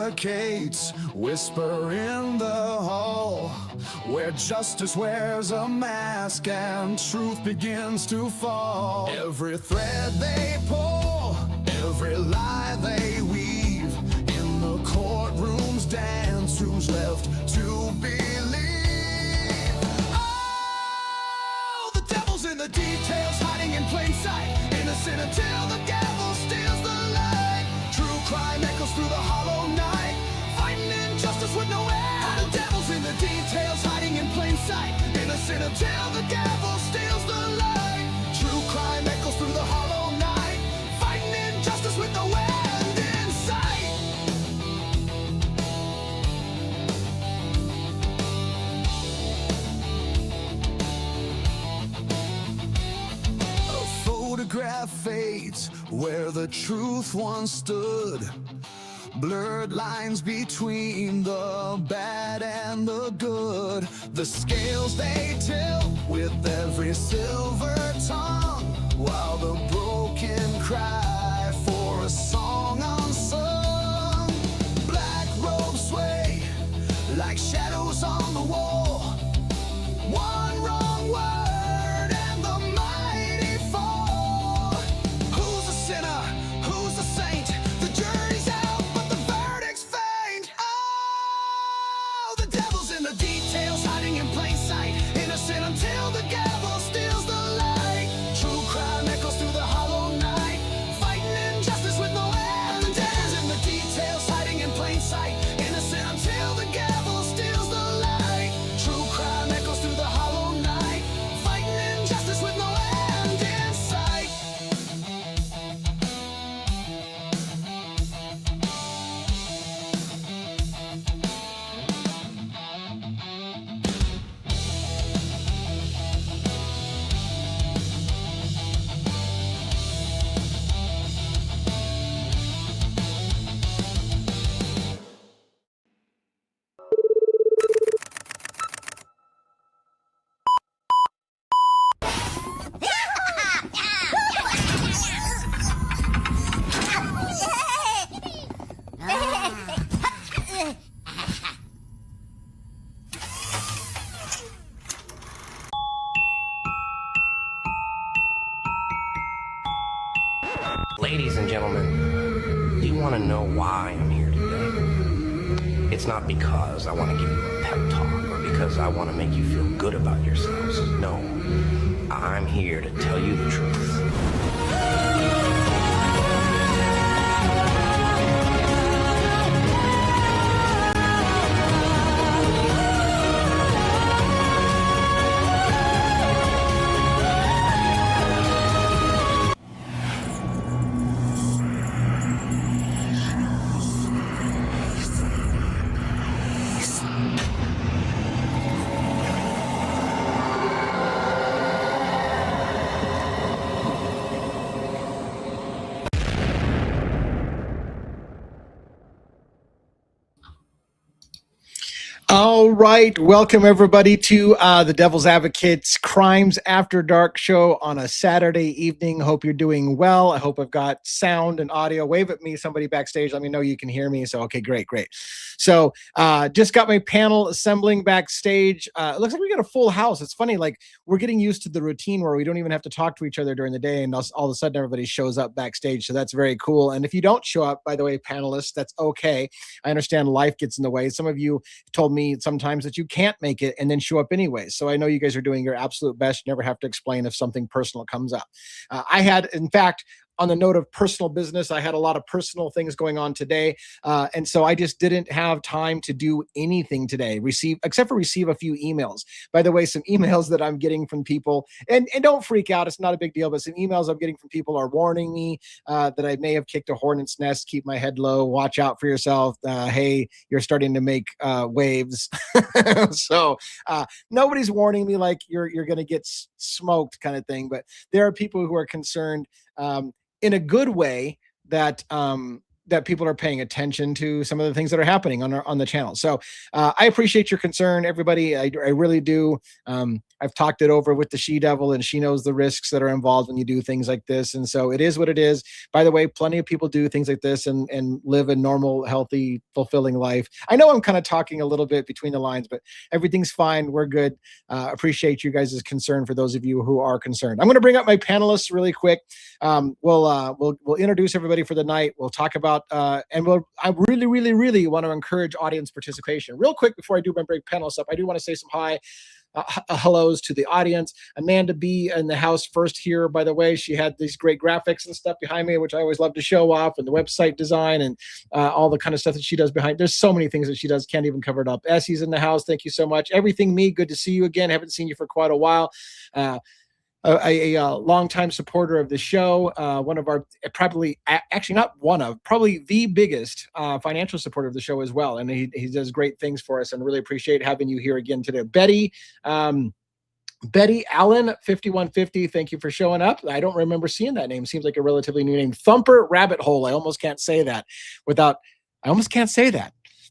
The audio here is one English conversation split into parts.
suffocates, whisper in the hall, where justice wears a mask and truth begins to fall. Every thread they pull, every lie they weave, in the courtroom's dance, who's left to believe? Oh, the devil's in the details, hiding in plain sight, innocent until the gavel steals the light. True crime echoes through the hollow night, fighting injustice with no end. The devil's in the details, hiding in plain sight, innocent until the gavel steals the light. True crime echoes through the hollow night, fighting injustice with no end in sight. A photograph fades where the truth once stood. Blurred lines between the bad and the good. The scales they tilt with every silver tongue, while the broken cry for a song unsung. Black robes sway like shadows on the wall. One wrong word and the mighty fall. Who's a sinner? Who's a saint? The jury's out, but the verdict's faint. Oh, the devil's in the details, hiding in plain sight, innocent until the gavel steals the light. True crime echoes through the hollow night, fighting injustice with no end. The devil's in the details, hiding in plain sight, innocent until the gavel steals the light. True crime echoes through the hollow night, fighting injustice with no end in sight. Ladies and gentlemen, do you want to know why I'm here today? It's not because I want to give you a pep talk or because I want to make you feel good about yourselves. No, I'm here to tell you the truth. All right. Welcome, everybody, to the Devil's Advocates Crimes After Dark show on a Saturday evening. Hope you're doing well. I hope I've got sound and audio. Wave at me, somebody backstage. Let me know you can hear me. So, okay, great. So, just got my panel assembling backstage. It looks like we got a full house. It's funny, like we're getting used to the routine where we don't even have to talk to each other during the day, and all of a sudden everybody shows up backstage. So that's very cool. And if you don't show up, by the way, panelists, that's okay. I understand life gets in the way. Some of you told me sometimes that you can't make it and then show up anyway. So I know you guys are doing your absolute best. You never have to explain if something personal comes up. I had, in fact, on the note of personal business, I had a lot of personal things going on today. And so I just didn't have time to do anything today, except for receive a few emails. By the way, some emails that I'm getting from people, and don't freak out, it's not a big deal, but some emails I'm getting from people are warning me that I may have kicked a hornet's nest. Keep my head low, watch out for yourself. Hey, you're starting to make waves. So nobody's warning me like you're going to get smoked kind of thing, but there are people who are concerned in a good way that that people are paying attention to some of the things that are happening on the channel. So I appreciate your concern, everybody. I really do. I've talked it over with the she-devil, and she knows the risks that are involved when you do things like this. And so it is what it is. By the way, plenty of people do things like this and live a normal, healthy, fulfilling life. I know I'm kind of talking a little bit between the lines, but everything's fine. We're good. Appreciate you guys' concern for those of you who are concerned. I'm going to bring up my panelists really quick. We'll introduce everybody for the night. We'll talk about I really want to encourage audience participation. Real quick before I do my break panelists up, I do want to say some hellos to the audience. Amanda B in the house first here, by the way. She had these great graphics and stuff behind me, which I always love to show off, and the website design and all the kind of stuff that she does behind. There's so many things that she does, can't even cover it up. Essie's in the house. Thank you so much. Everything Me, good to see you again. Haven't seen you for quite a while. A longtime supporter of the show, one of our probably the biggest financial supporter of the show as well, and he does great things for us, and really appreciate having you here again today. Betty Allen 5150, thank you for showing up. I don't remember seeing that name. Seems like a relatively new name. Thumper Rabbit Hole. I almost can't say that.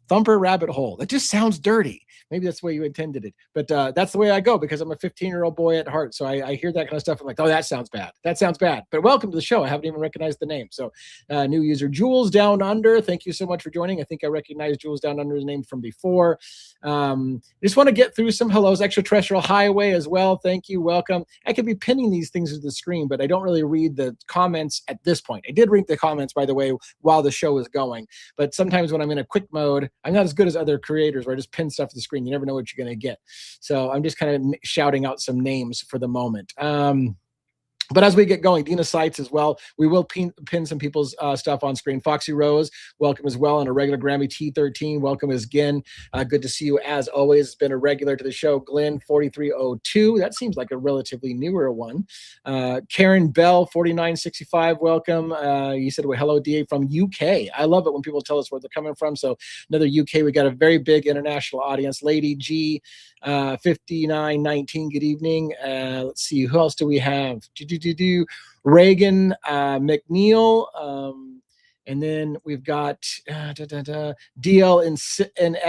Thumper Rabbit Hole. That just sounds dirty. Maybe that's the way you intended it. But that's the way I go, because I'm a 15-year-old boy at heart. So I hear that kind of stuff. I'm like, oh, that sounds bad. That sounds bad. But welcome to the show. I haven't even recognized the name. So new user, Jules Down Under. Thank you so much for joining. I think I recognized Jules Down Under's name from before. Just want to get through some hellos. Extraterrestrial Highway as well. Thank you. Welcome. I could be pinning these things to the screen, but I don't really read the comments at this point. I did read the comments, by the way, while the show is going. But sometimes when I'm in a quick mode, I'm not as good as other creators where I just pin stuff to the screen. You never know what you're going to get. So I'm just kind of shouting out some names for the moment. But as we get going, Dina Seitz as well. We will pin some people's stuff on screen. Foxy Rose, welcome as well. And a regular Grammy T13, welcome again. Good to see you as always. It's been a regular to the show. Glenn 4302, that seems like a relatively newer one. Karen Bell 4965, welcome. You said, well, hello, DA from UK. I love it when people tell us where they're coming from. So another UK, we got a very big international audience. Lady G 5919, good evening. Let's see, who else do we have? Reagan McNeil, and then we've got DL in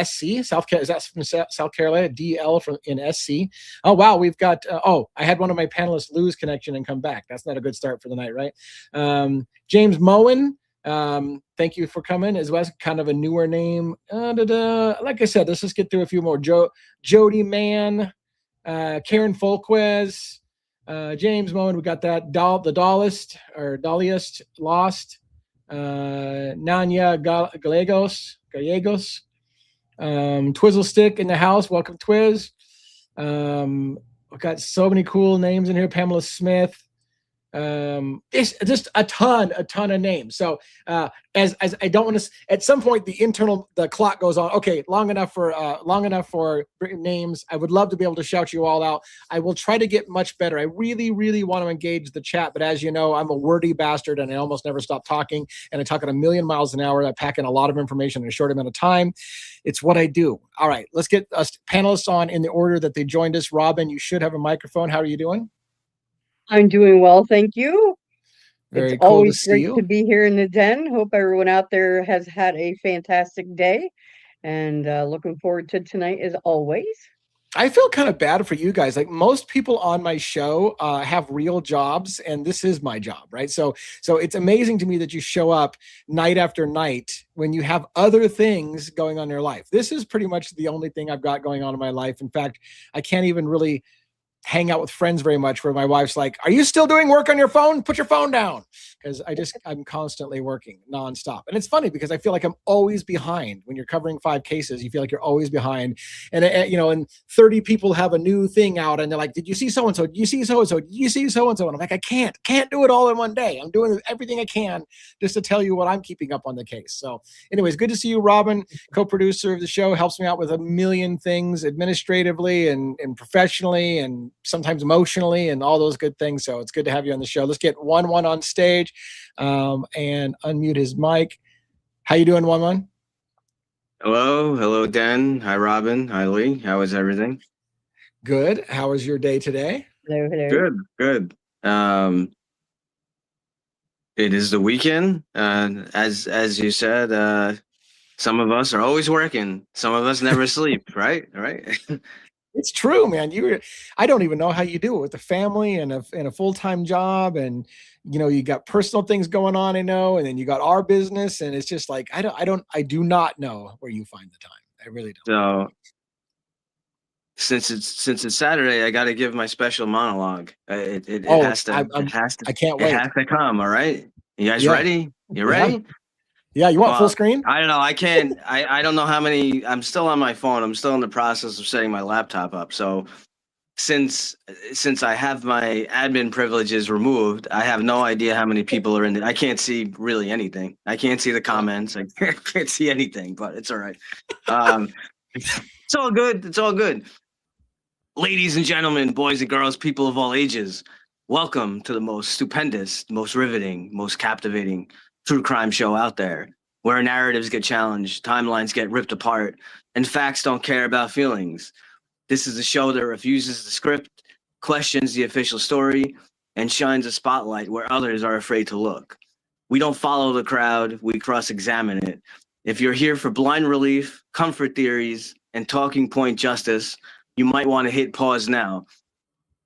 SC, South Carolina. Is that from South Carolina? DL in SC. Oh wow, we've got. I had one of my panelists lose connection and come back. That's not a good start for the night, right? James Moen. Thank you for coming, as well as kind of a newer name. Like I said, let's just get through a few more. Jody Mann, Karen Folquez, James Moen, we got that. The Dolliest Lost, Nanya Gallegos, Twizzle Stick in the house. Welcome, Twiz. We've got so many cool names in here. Pamela Smith. It's just a ton of names. So as I don't want to, at some point the clock goes on. Okay, long enough for names. I would love to be able to shout you all out. I will try to get much better. I really want to engage the chat, but as you know, I'm a wordy bastard and I almost never stop talking, and I talk at 1,000,000 miles an hour. I pack in a lot of information in a short amount of time. It's what I do. All right, let's get us panelists on in the order that they joined us. Robin, you should have a microphone. How are you doing? I'm doing well, thank you. Very it's cool always to see great you. to be here in the den. Hope everyone out there has had a fantastic day, and looking forward to tonight as always. I feel kind of bad for you guys. Like most people on my show have real jobs, and this is my job, right? So it's amazing to me that you show up night after night when you have other things going on in your life. This is pretty much the only thing I've got going on in my life. In fact, I can't even really hang out with friends very much, where my wife's like, are you still doing work on your phone? Put your phone down. Because I'm constantly working nonstop. And it's funny because I feel like I'm always behind. When you're covering 5 cases, you feel like you're always behind. And and 30 people have a new thing out, and they're like, did you see so-and-so? Did you see so-and-so? Did you see so-and-so? And I'm like, I can't do it all in one day. I'm doing everything I can just to tell you what I'm keeping up on the case. So anyways, good to see you, Robin, co-producer of the show, helps me out with a million things administratively and professionally, and sometimes emotionally, and all those good things. So it's good to have you on the show. Let's get one on stage and unmute his mic. How you doing, one? Hello, Den. Hi, Robin. Hi, Lee. How is everything? Good. How was your day today? Hello. Good. It is the weekend. As you said, some of us are always working. Some of us never sleep. Right. Right. It's true, man. I don't even know how you do it with the family and a full-time job, and you got personal things going on, I know, and then you got our business, and it's just like I do not know where you find the time. I really don't. So since it's Saturday, I got to give my special monologue. It Oh, has to I can't it wait. has to come. All right. You guys Yeah. ready? You Yeah. ready? Yeah, you want Well, full screen? I don't know. I can't. I don't know how many. I'm still on my phone. I'm still in the process of setting my laptop up. So since I have my admin privileges removed, I have no idea how many people are in it. I can't see really anything. I can't see the comments. I can't see anything. But it's all right. It's all good. It's all good. Ladies and gentlemen, boys and girls, people of all ages, welcome to the most stupendous, most riveting, most captivating true crime show out there, where narratives get challenged, timelines get ripped apart, and facts don't care about feelings. This is a show that refuses the script, questions the official story, and shines a spotlight where others are afraid to look. We don't follow the crowd, we cross examine it. If you're here for blind relief, comfort theories, and talking point justice, you might want to hit pause now.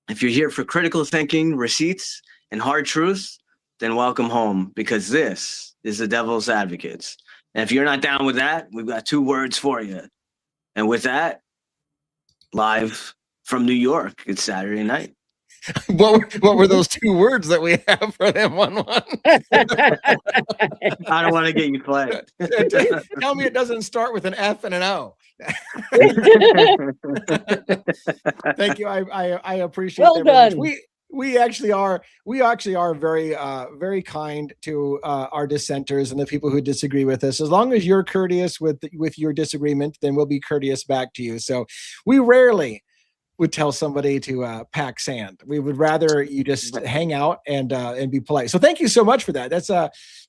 If you're here for critical thinking, receipts, and hard truths, then welcome home, because this is the Devil's Advocates. And if you're not down with that, we've got 2 words for you. And with that, live from New York, it's Saturday night. What were those 2 words that we have for them? One. I don't want to get you flagged. Tell me it doesn't start with an F and an O. Thank you. I appreciate Well that very done. much. We actually are very very kind to our dissenters and the people who disagree with us. As long as you're courteous with your disagreement, then we'll be courteous back to you. So we rarely would tell somebody to pack sand. We would rather you just hang out and be polite. So thank you so much for that.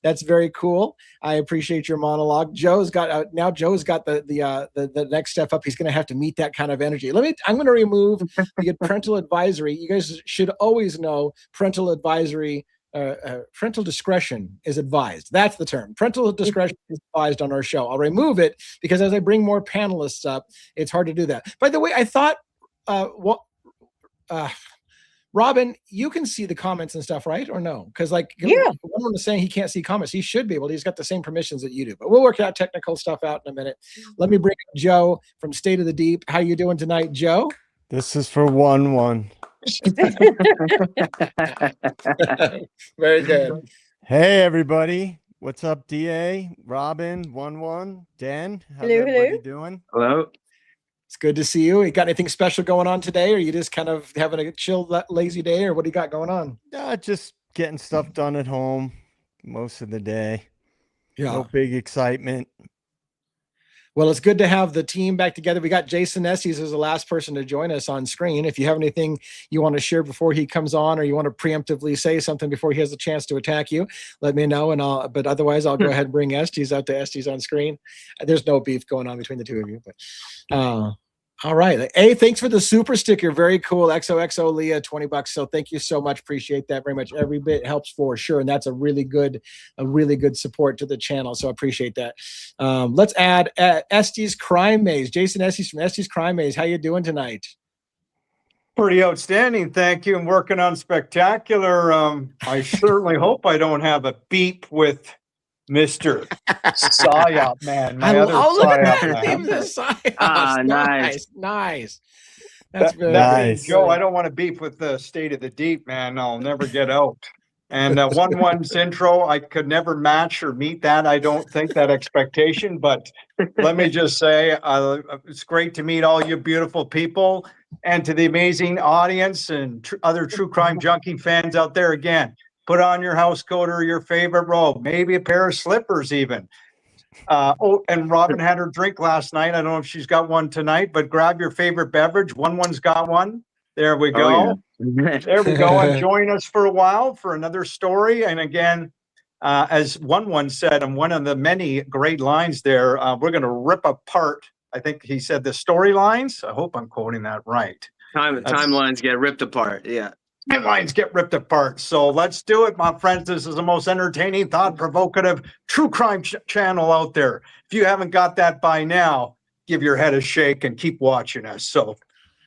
That's very cool. I appreciate your monologue. Joe's got the next step up. He's going to have to meet that kind of energy. I'm going to remove the parental advisory. You guys should always know parental advisory. Parental discretion is advised. That's the term. Parental discretion is advised on our show. I'll remove it because as I bring more panelists up, it's hard to do that. By the way, I thought. Robin, you can see the comments and stuff, right? Or no? Because one was saying he can't see comments. He should be able. He's got the same permissions that you do. But we'll work that technical stuff out in a minute. Let me bring up Joe from State of the Deep. How you doing tonight, Joe? This is for 1-1. Very good. Hey, everybody. What's up, DA? Robin, 1-1. Dan, how's Hello, everybody hello. doing? Hello. It's good to see you. You got anything special going on today? Or you just kind of having a chill, lazy day? Or what do you got going on? Just getting stuff done at home most of the day. Yeah. No big excitement. Well, it's good to have the team back together. We got Jason Estes as the last person to join us on screen. If you have anything you want to share before he comes on, or you want to preemptively say something before he has a chance to attack you, let me know. But otherwise, I'll go ahead and bring Estes out to Estes on screen. There's no beef going on between the two of you. But all right. Hey, thanks for the super sticker. Very cool. XOXO Leah, $20. So thank you so much. Appreciate that very much. Every bit helps for sure. And that's a really good support to the channel. So I appreciate that. Let's add Estes Crime Maze. Jason Estes from Estes Crime Maze. How you doing tonight? Pretty outstanding. Thank you. I'm working on spectacular. I certainly hope I don't have a beep with Mr. Psyop Man. My other Psyop Man. Nice. That's very nice. Joe, I don't want to beef with the State of the Deep, man. I'll never get out. And 1-1's intro, I could never match or meet that. I don't think that expectation. But let me just say, it's great to meet all you beautiful people, and to the amazing audience and other true crime junkie fans out there. Again, put on your house coat or your favorite robe, maybe a pair of slippers even. And Robin had her drink last night. I don't know if she's got one tonight, but grab your favorite beverage. 1-1's got one. There we go. Oh, yeah. There we go. And join us for a while for another story. And again, as 1-1 said, and one of the many great lines there, we're going to rip apart, I think he said, the storylines. I hope I'm quoting that right. Timelines get ripped apart. Yeah. timelines get ripped apart. So let's do it, my friends. This is the most entertaining, thought-provocative, true crime channel out there. If you haven't got that by now, give your head a shake and keep watching us. So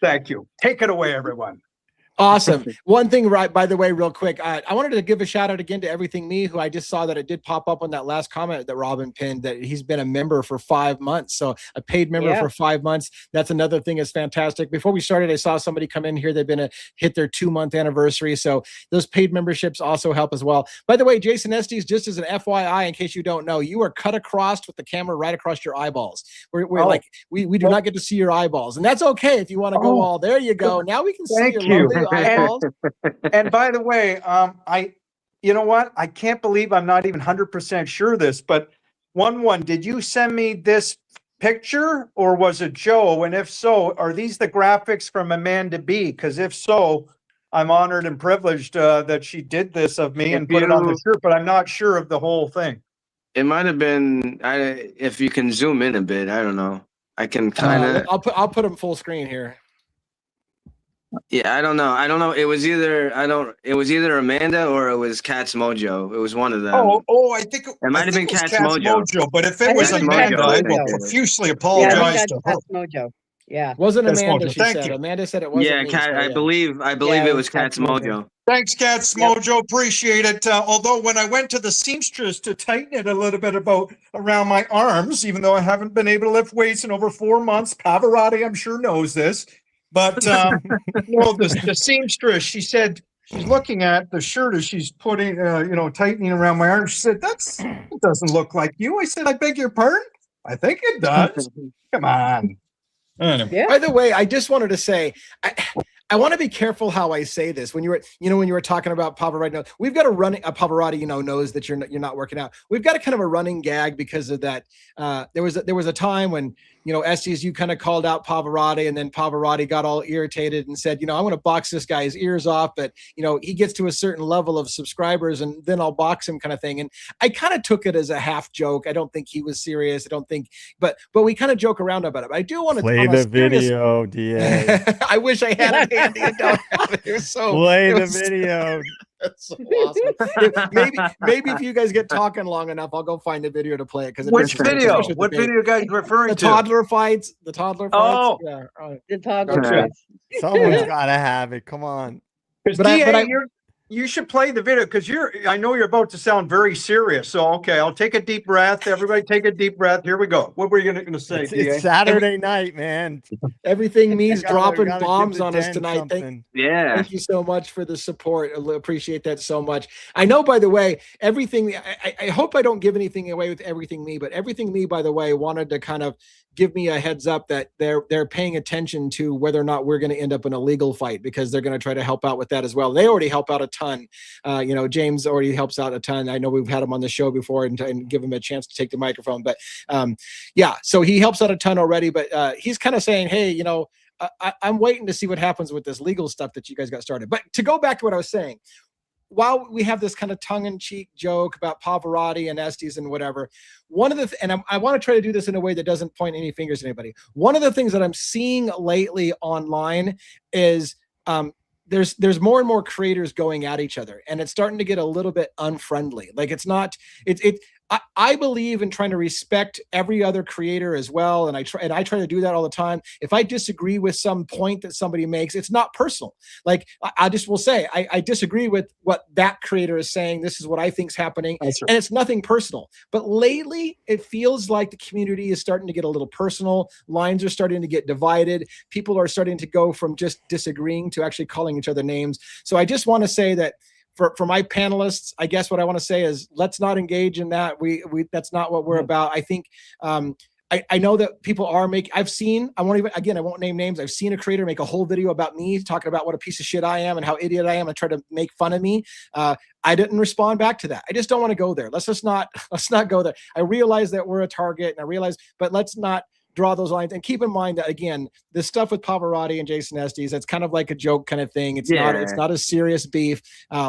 thank you. Take it away, everyone. Awesome. One thing, right, by the way, real quick, I wanted to give a shout out again to Everything Me, who I just saw that it did pop up on that last comment that Robin pinned, that he's been a member for 5 months. So a paid member for 5 months. That's another thing that's fantastic. Before we started, I saw somebody come in here. They've been hit their 2-month anniversary. So those paid memberships also help as well. By the way, Jason Estes, just as an FYI, in case you don't know, you are cut across with the camera right across your eyeballs. We're like, we do not get to see your eyeballs. And that's okay if you want to go all, there you go. Now we can see your lovely eyeballs. And by the way, you know what? I can't believe I'm not even 100% sure of this, but did you send me this picture or was it Joe? And if so, are these the graphics from Amanda B? Because if so, I'm honored and privileged that she did this of me and put it on the shirt, but I'm not sure of the whole thing. It might have been, if you can zoom in a bit, I don't know. I can kind of. I'll put them full screen here. Yeah, I don't know. It was either Amanda or it was Cat's Mojo. It was one of them. I think it might have been Cat's Mojo. But if it was Amanda, I will profusely apologize to her. Cat's Mojo. Yeah. Wasn't Cat's Amanda, Mojo. she Thank said. you. Amanda said it wasn't. Yeah, me, Cat, so, I believe it was Cat's Mojo. Thanks, Cat's Mojo. Appreciate it. Although when I went to the seamstress to tighten it a little bit around my arms, even though I haven't been able to lift weights in over 4 months, Pavarotti, I'm sure, knows this. But the seamstress, she said she's looking at the shirt as she's putting, tightening around my arm. She said, it doesn't look like you. I said, I beg your pardon? I think it does. Come on. Yeah. By the way, I just wanted to say, I want to be careful how I say this. When you were talking about Pavarotti, we've got Pavarotti, knows that you're not working out. We've got a kind of a running gag because of that. There was a time when, Estes, you kind of called out Pavarotti, and then Pavarotti got all irritated and said, I'm going to box this guy's ears off, but he gets to a certain level of subscribers and then I'll box him, kind of thing. And I kind of took it as a half joke. I don't think he was serious. But we kind of joke around about it. But I do want to play the video, DA. I wish I had it handy. I don't have it. Play the video. That's so awesome. Maybe if you guys get talking long enough, I'll go find a video to play it. Because which video? What video are you guys referring to? Toddler fights. The toddler fights. Oh, yeah, right. The toddler fights. Someone's got to have it. Come on. But you should play the video because I know you're about to sound very serious. So, okay, I'll take a deep breath. Everybody take a deep breath. Here we go. What were you going to say, It's Saturday night, man. Everything me's dropping bombs on us tonight. Thank you so much for the support. I appreciate that so much. I know, by the way, everything, I hope I don't give anything away with Everything Me, but Everything Me, by the way, wanted to kind of give me a heads up that they're paying attention to whether or not we're going to end up in a legal fight, because they're going to try to help out with that as well. They already help out a ton. James already helps out a ton. I know we've had him on the show before and give him a chance to take the microphone, but so he helps out a ton already, but he's kind of saying, hey, I'm waiting to see what happens with this legal stuff that you guys got started. But to go back to what I was saying, while we have this kind of tongue-in-cheek joke about Pavarotti and Estes and whatever, I want to try to do this in a way that doesn't point any fingers at anybody. One of the things that I'm seeing lately online is there's more and more creators going at each other, and it's starting to get a little bit unfriendly. Like I believe in trying to respect every other creator as well, and I try to do that all the time. If I disagree with some point that somebody makes, it's not personal. Like I just will say I disagree with what that creator is saying. This is what I think is happening, and it's nothing personal. But lately, it feels like the community is starting to get a little personal. Lines are starting to get divided. People are starting to go from just disagreeing to actually calling each other names. So I just want to say that, for my panelists, I guess what I want to say is let's not engage in that. We that's not what we're about. I think I know that people are I won't name names. I've seen a creator make a whole video about me talking about what a piece of shit I am and how idiot I am and try to make fun of me. I didn't respond back to that. I just don't want to go there. Let's not go there. I realize that we're a target, but let's not draw those lines. And keep in mind that, again, this stuff with Pavarotti and Jason Estes, it's kind of like a joke kind of thing. It's not a serious beef.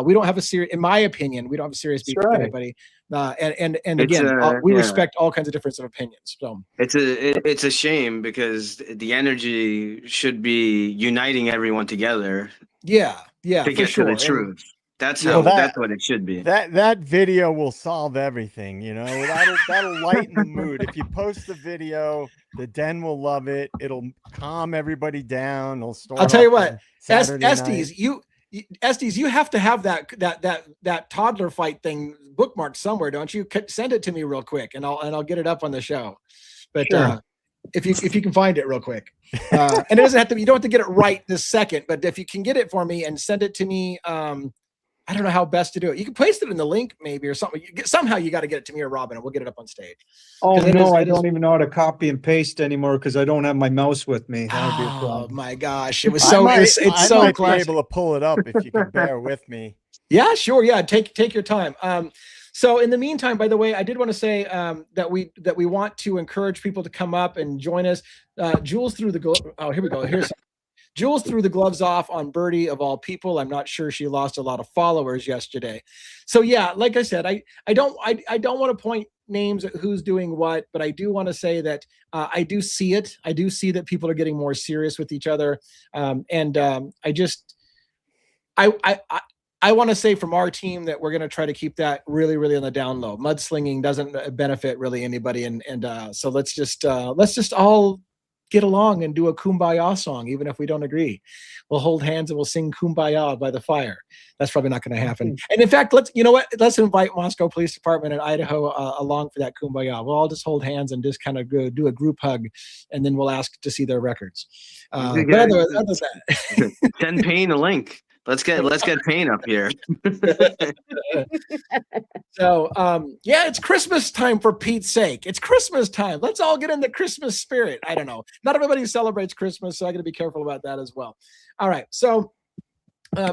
We don't have in my opinion, we don't have a serious beef with anybody. And again, we respect all kinds of difference of opinions. So it's a shame because the energy should be uniting everyone together. Yeah. Yeah, to for get sure. to the And truth. That's Yeah. how. Well, that's what it should be. that video will solve everything, you know. That'll lighten the mood. If you post the video, the den will love it. It'll calm everybody down. It'll I'll start tell off you what, the Saturday night. Estes, Estes, you have to have that toddler fight thing bookmarked somewhere, don't you? Send it to me real quick, and I'll get it up on the show. But Sure. if you can find it real quick, and it doesn't have to. You don't have to get it right this second, but if you can get it for me and send it to me, I don't know how best to do it. You can paste it in the link maybe or something. Somehow you got to get it to me or Robin, and we'll get it up on stage. Oh 'Cause it no, is- I it is- don't even know how to copy and paste anymore because I don't have my mouse with me. That would be a Oh problem. my gosh, it was I so might, it's I so might be classic. able to pull it up if you can bear with me. Yeah, sure. Yeah, take your time. So in the meantime, by the way, I did want to say that we want to encourage people to come up and join us. Jules threw the oh, here we go. Here's Jules threw the gloves off on Birdie of all people. I'm not sure she lost a lot of followers yesterday. So yeah, like I said, I don't want to point names at who's doing what, but I do want to say that I do see it. I do see that people are getting more serious with each other, and I want to say from our team that we're going to try to keep that really, really on the down low. Mudslinging doesn't benefit really anybody, and so let's just all get along and do a Kumbaya song, even if we don't agree. We'll hold hands and we'll sing Kumbaya by the fire. That's probably not going to happen. And in fact, let's invite Moscow Police Department and Idaho along for that Kumbaya. We'll all just hold hands and just kind of go do a group hug, and then we'll ask to see their records. But other than that, Send Payne a link. Let's get Payne up here. So yeah, it's Christmas time, for Pete's sake. It's Christmas time. Let's all get in the Christmas spirit. I don't know. Not everybody celebrates Christmas, so I got to be careful about that as well. All right. So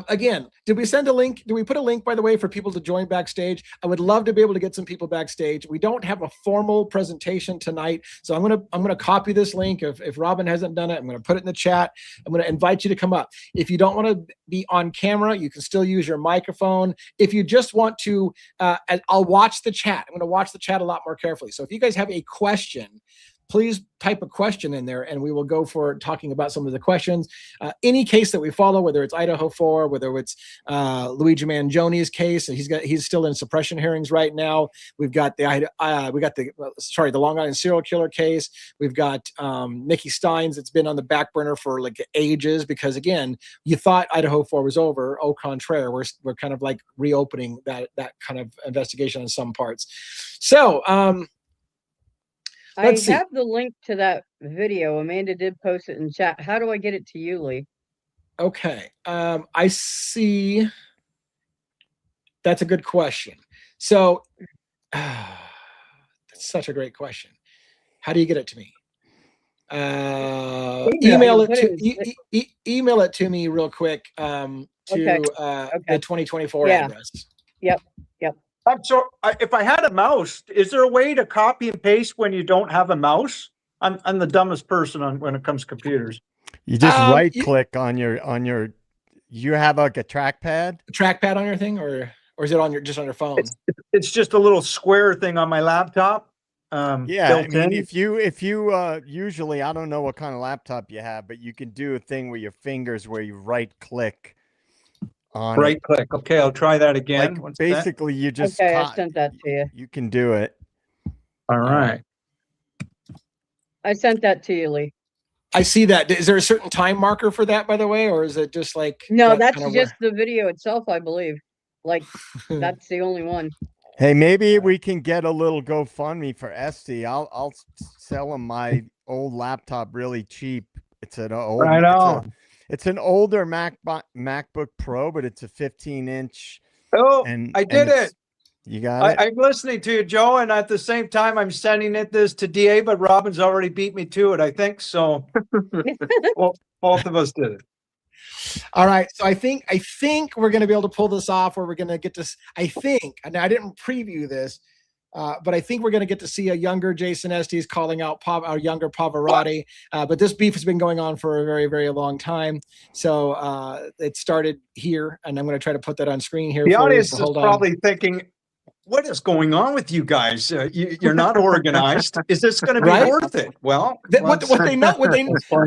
again, did we send a link? Do we put a link, by the way, for people to join backstage? I would love to be able to get some people backstage. We don't have a formal presentation tonight, so I'm gonna copy this link. If Robin hasn't done it, I'm gonna put it in the chat. I'm gonna invite you to come up. If you don't want to be on camera, you can still use your microphone. If you just want to, I'll watch the chat. I'm gonna watch the chat a lot more carefully. So if you guys have a question, please type a question in there and we will go for talking about some of the questions. Any case that we follow, whether it's Idaho 4, whether it's Luigi Mangioni's case, he's still in suppression hearings right now. We've got the Long Island serial killer case. We've got Nikki Stein's. It's been on the back burner for like ages because again, you thought Idaho 4 was over. Au contraire, we're kind of like reopening that kind of investigation in some parts. So I let's see. have the link to that video. Amanda did post it in chat. How do I get it to you, Lee? Okay. I see. That's a good question. So that's such a great question. How do you get it to me? Email it to me real quick to the 2024 address. Yep. So if I had a mouse, is there a way to copy and paste when you don't have a mouse? I'm the dumbest person when it comes to computers. You just right click on your. You have like a trackpad. Trackpad on your thing, or is it just on your phone? It's just a little square thing on my laptop. Yeah, I mean, if you usually, I don't know what kind of laptop you have, but you can do a thing with your fingers where you right click on right click. Okay, I'll try that again. Like basically, you just I sent that to you. You can do it. All right. I sent that to you, Lee. I see that. Is there a certain time marker for that, by the way, or is it just like no? That's just the video itself, I believe. Like that's the only one. Hey, maybe we can get a little GoFundMe for Esty. I'll sell him my old laptop really cheap. It's an old. Right on. It's an older MacBook Pro, but it's a 15-inch. Oh, I did it. You got it? I'm listening to you, Joe, and at the same time, I'm sending this to DA, but Robin's already beat me to it, I think. So well, both of us did it. All right. So I think we're going to be able to pull this off where we're going to get this. I think, and I didn't preview this, but I think we're going to get to see a younger Jason Estes calling out our younger Pavarotti. But this beef has been going on for a very, very long time. So it started here, and I'm going to try to put that on screen here. The audience is probably thinking, what is going on with you guys? You're not organized. Is this going to be Right? worth it? Well, What they know, what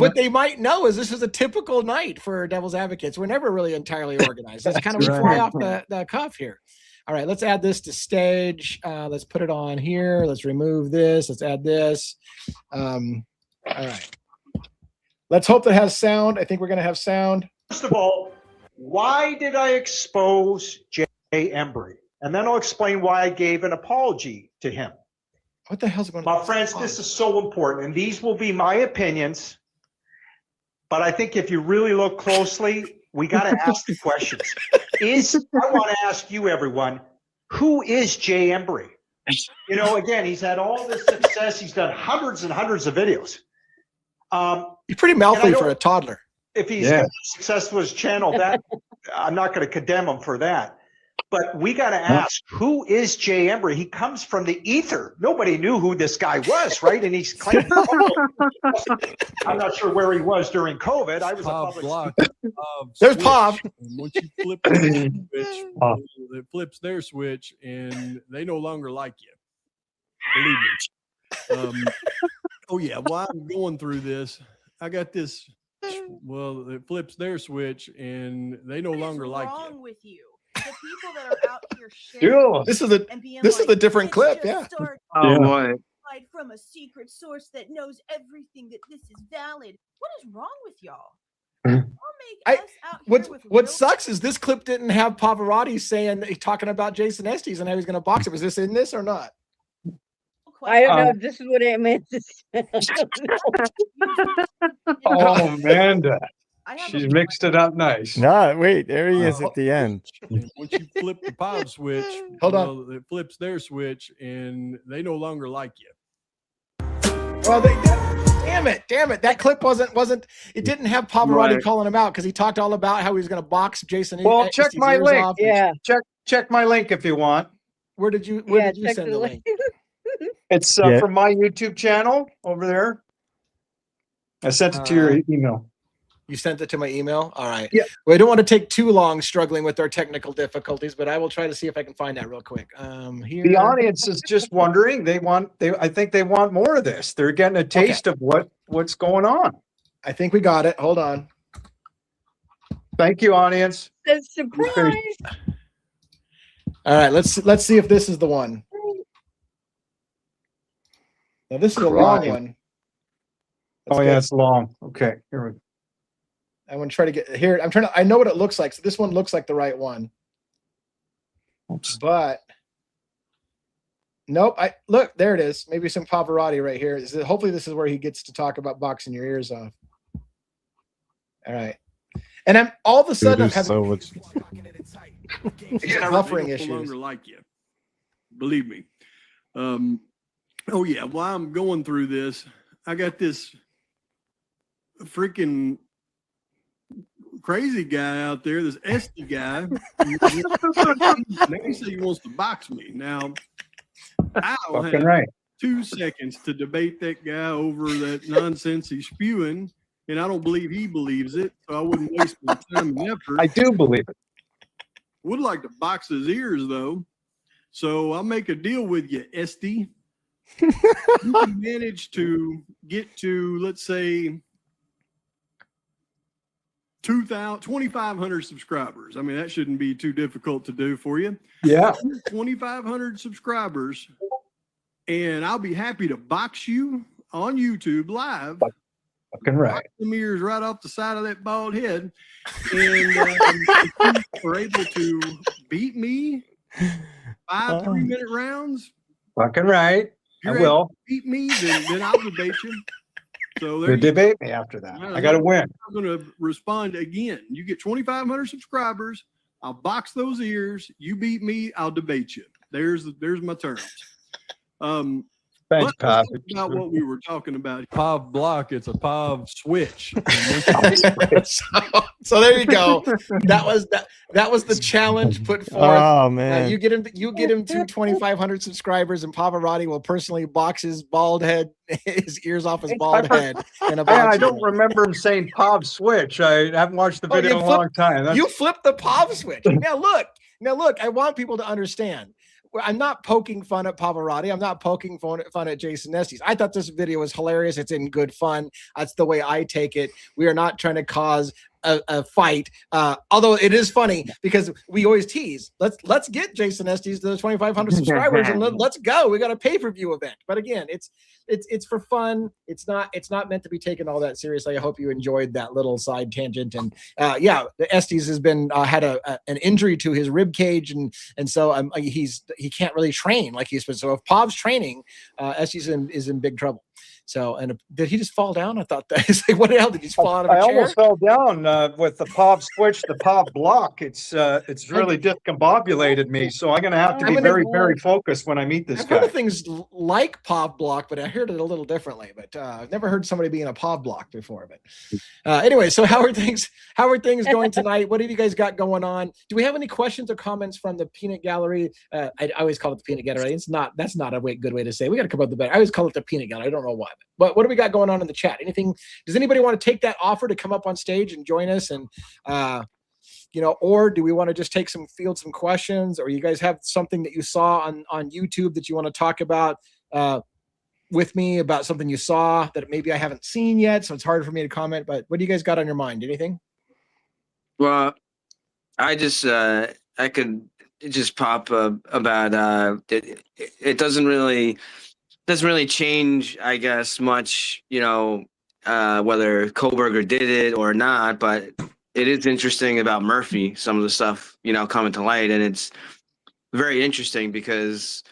what they might know is this is a typical night for Devil's Advocates. We're never really entirely organized. It's kind of we fly off the cuff here. All right, let's add this to stage. Let's put it on here. Let's remove this. Let's add this. All right. Let's hope that has sound. I think we're going to have sound. First of all, why did I expose Jay Embry? And then I'll explain why I gave an apology to him. What the hell's going on? My friends, this is so important, and these will be my opinions. But I think if you really look closely, we got to ask the questions. I want to ask you, everyone, who is Jay Embry? You know, again, he's had all this success. He's done hundreds and hundreds of videos. You're pretty mouthy for a toddler. If he's got successful with his channel, that I'm not going to condemn him for that. But we got to ask, who is Jay Embry? He comes from the ether. Nobody knew who this guy was, right? And he's claimed. I'm not sure where he was during COVID. I was a public. There's Pav. Once you flip the switch, it flips their switch, and they no longer like you. Believe me. Oh yeah, while I'm going through this, I got this. Well, it flips their switch, and they no longer like you. What's wrong with you? The people that are out here sharing This is a different clip. Yeah. Oh boy. From a secret source that knows everything that this is valid. What is wrong with y'all? What sucks is this clip didn't have Pavarotti talking about Jason Estes and how he's going to box it. Was this in this or not? I don't know if this is what it meant to say. Oh, Amanda. She's mixed it up nice. No, wait, there he is at the end. Once you flip the Pav switch, hold on, it flips their switch, and they no longer like you. Well, they did. Damn it! That clip wasn't. It didn't have Pavarotti calling him out because he talked all about how he was going to box Jason. Well, check my link. Check my link if you want. Where did you send the link? It's from my YouTube channel over there. I sent it to your email. You sent it to my email? All right. Yeah. Well, I don't want to take too long struggling with our technical difficulties, but I will try to see if I can find that real quick. Here. The audience is just wondering. I think they want more of this. They're getting a taste of what's going on. I think we got it. Hold on. Thank you, audience. Surprise. All right, let's see if this is the one. Now this is a long one. It's long. Okay, here we go. I want to try to get here. I know what it looks like. So this one looks like the right one. Oops. But nope. Look, there it is. Maybe some Pavarotti right here. Hopefully this is where he gets to talk about boxing your ears off. All right. And I'm all of a sudden I'm having so much buffering issues. No longer like you. Believe me. Oh yeah, while I'm going through this, I got this freaking crazy guy out there, this Esty guy. He said he wants to box me. Now, I'll have 2 seconds to debate that guy over that nonsense he's spewing, and I don't believe he believes it, so I wouldn't waste my time and effort. I do believe it. Would like to box his ears, though, so I'll make a deal with you, Esty. You can manage to get to, let's say, 2,500 subscribers. I mean, that shouldn't be too difficult to do for you. Yeah. 2,500 subscribers, and I'll be happy to box you on YouTube live. Fucking right. Box the ears right off the side of that bald head. And if you are able to beat me 5 3-minute rounds. Fucking right. I will. Beat me, then I'll debate you. So you debate me after that. I got to win. I'm going to respond again. You get 2,500 subscribers. I'll box those ears. You beat me, I'll debate you. There's my terms. Thanks, Pav. About what we were talking about. Pav block. It's a Pav switch. So there you go. That was the challenge put forth. Oh man! You get him to 2,500 subscribers, and Pavarotti will personally box his bald head, his ears off his bald head. I don't remember him saying Pav switch. I haven't watched the video in a long time. You flipped the Pav switch. Now look. I want people to understand. I'm not poking fun at Pavarotti. I'm not poking fun at Jason Estes. I thought this video was hilarious. It's in good fun. That's the way I take it. We are not trying to cause a fight. Although it is funny because we always tease. Let's get Jason Estes to the 2,500 subscribers and let's go. We got a pay-per-view event. But again, it's for fun. It's not meant to be taken all that seriously. I hope you enjoyed that little side tangent. And yeah, the Estes has been had an injury to his rib cage, and so he can't really train like he's been. So if Pav's training, Estes is in big trouble. So, and did he just fall down? I thought that is like, what the hell did he just fall out of a chair? I almost fell down with the Pav switch, the Pav block. It's really discombobulated me. So I'm going to have to be very, very focused when I meet this guy. I've heard of things like Pav block, but I heard it a little differently. But I've never heard somebody being a Pav block before. But anyway, so how are things going tonight? What have you guys got going on? Do we have any questions or comments from the peanut gallery? I always call it the peanut gallery. That's not a good way to say it. We got to come up with the better. I always call it the peanut gallery. I don't know why. But what do we got going on in the chat? Anything? Does anybody want to take that offer to come up on stage and join us? And or do we want to just field some questions? Or you guys have something that you saw on YouTube that you want to talk about with me about something you saw that maybe I haven't seen yet, so it's hard for me to comment. But what do you guys got on your mind? Anything? Well, I just I could just pop about it doesn't really change, I guess, much, whether Kohlberger did it or not, but it is interesting about Murphy, some of the stuff, coming to light. And it's very interesting because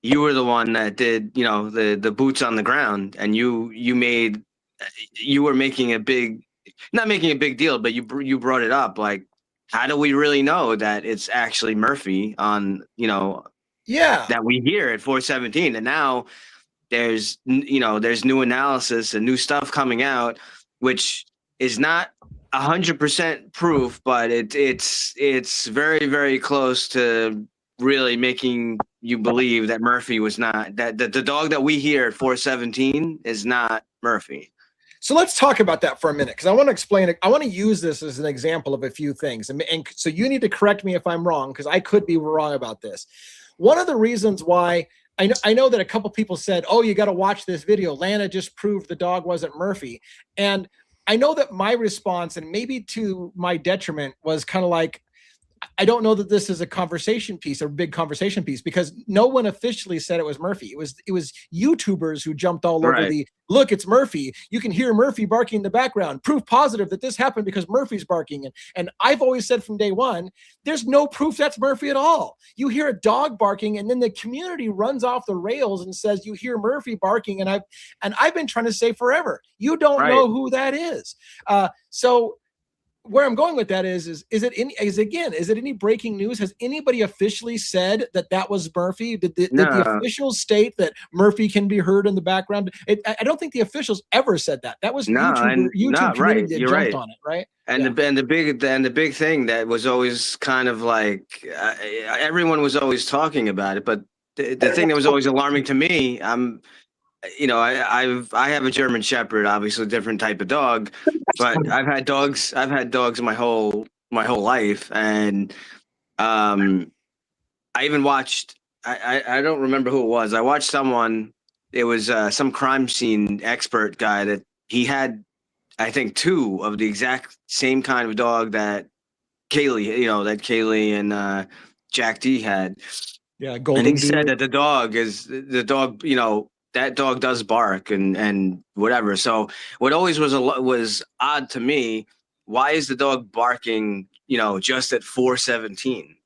you were the one that did, the boots on the ground, and you were making not making a big deal, but you brought it up. Like, how do we really know that it's actually Murphy on, that we hear at 417? And now there's new analysis and new stuff coming out, which is not 100% proof, but it's very, very close to really making you believe that Murphy was not, that the dog that we hear at 417 is not Murphy. So let's talk about that for a minute, because I want to explain it. I want to use this as an example of a few things. And so you need to correct me if I'm wrong, because I could be wrong about this. One of the reasons why I know that a couple people said, oh, you got to watch this video. Lana just proved the dog wasn't Murphy. And I know that my response, and maybe to my detriment, was kind of like, I don't know that this is a conversation piece, a big conversation piece, because no one officially said it was Murphy. It was YouTubers who jumped all over look, it's Murphy. You can hear Murphy barking in the background. Proof positive that this happened because Murphy's barking. And I've always said from day one, there's no proof that's Murphy at all. You hear a dog barking, and then the community runs off the rails and says you hear Murphy barking. And I've been trying to say forever, you don't know who that is. So where I'm going with that is it any breaking news? Has anybody officially said that was Murphy? Did the officials state that Murphy can be heard in the background? I don't think the officials ever said that. That was YouTube community that jumped on it, right? And the big thing that was always kind of like everyone was always talking about it, but the thing that was always alarming to me, I have a German Shepherd, obviously a different type of dog, but I've had dogs my whole life. And I even watched, I don't remember who it was. I watched someone, it was some crime scene expert guy that he had, I think, 2 of the exact same kind of dog that Kaylee and Jack D had. Yeah, golden. And he said that the dog, that dog does bark and whatever. So what always was odd to me, why is the dog barking, just at 417?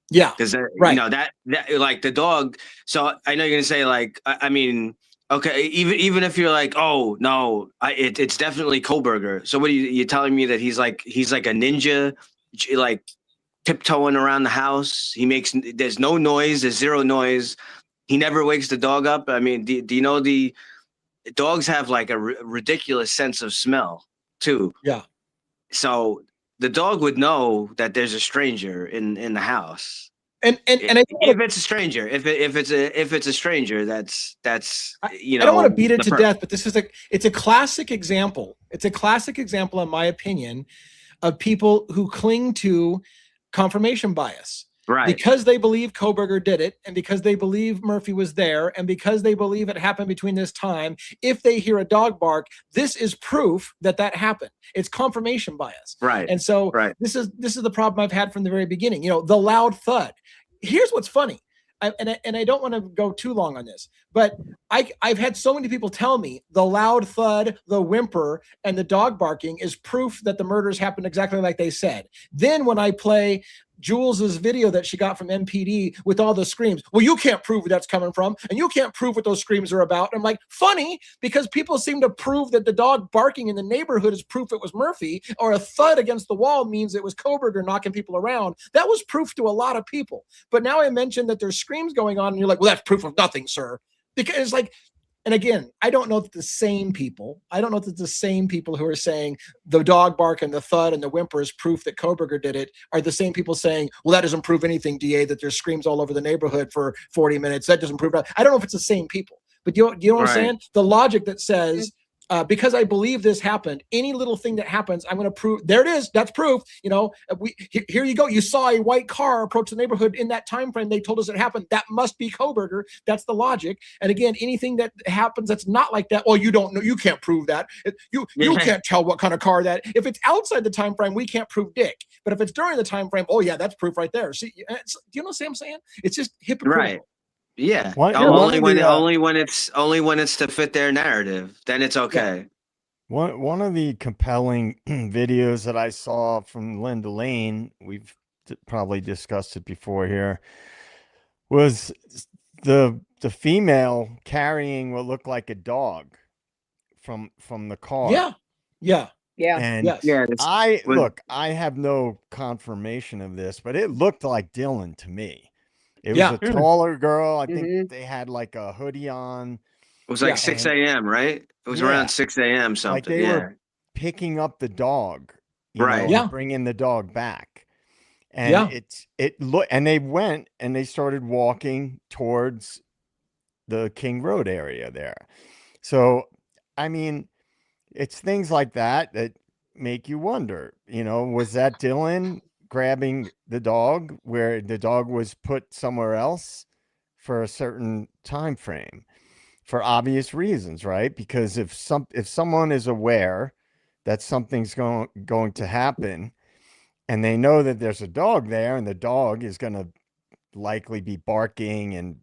Yeah, because that like the dog. So I know you're gonna say, like, I mean, okay, even if you're like, oh no, it's definitely Kohlberger. So what are you telling me that he's like a ninja, like tiptoeing around the house? There's no noise, there's zero noise. He never wakes the dog up. I mean, do you know the dogs have like a ridiculous sense of smell too? Yeah. So the dog would know that there's a stranger in the house. And if it's a stranger, if it's a stranger, that's I don't want to beat it to death, but it's a classic example. It's a classic example, in my opinion, of people who cling to confirmation bias. Right. Because they believe Koberger did it, and because they believe Murphy was there, and because they believe it happened between this time, if they hear a dog bark, this is proof that that happened. It's confirmation bias. Right. And so Right. this is the problem I've had from the very beginning. You know, the loud thud. Here's what's funny. I don't want to go too long on this, but I've had so many people tell me the loud thud, the whimper, and the dog barking is proof that the murders happened exactly like they said. Then when I play Jules's video that she got from MPD with all the screams, well, you can't prove where that's coming from, and you can't prove what those screams are about. And I'm like, funny, because people seem to prove that the dog barking in the neighborhood is proof it was Murphy, or a thud against the wall means it was Koberger knocking people around. That was proof to a lot of people. But now I mentioned that there's screams going on, and you're like, well, that's proof of nothing, sir. Because it's like, and again, I don't know that the same people who are saying the dog bark and the thud and the whimper is proof that Koberger did it are the same people saying, well, that doesn't prove anything, DA, that there's screams all over the neighborhood for 40 minutes. That doesn't prove that. I don't know if it's the same people, but you know what I'm saying? The logic that says, because I believe this happened, any little thing that happens, I'm going to prove. There it is. That's proof. You know, here you go. You saw a white car approach the neighborhood in that time frame. They told us it happened. That must be Koberger. That's the logic. And again, anything that happens that's not like that, well, you don't know. You can't prove that. You can't tell what kind of car that. If it's outside the time frame, we can't prove dick. But if it's during the time frame, oh yeah, that's proof right there. See, do you know what I'm saying? It's just hypocritical. Right. Yeah. Only when it's to fit their narrative, then it's okay. One of the compelling videos that I saw from Linda Lane, we've probably discussed it before here, was the female carrying what looked like a dog from the car. Yeah. And I have no confirmation of this, but it looked like Dylan to me. It was a taller girl. I think they had like a hoodie on. It was like 6 a.m., right? It was around 6 a.m. something. Like they were picking up the dog, and bringing the dog back. And and they went and they started walking towards the King Road area there. So, I mean, it's things like that make you wonder, was that Dylan grabbing the dog where the dog was put somewhere else for a certain time frame for obvious reasons, right? Because if someone is aware that something's going to happen and they know that there's a dog there and the dog is going to likely be barking and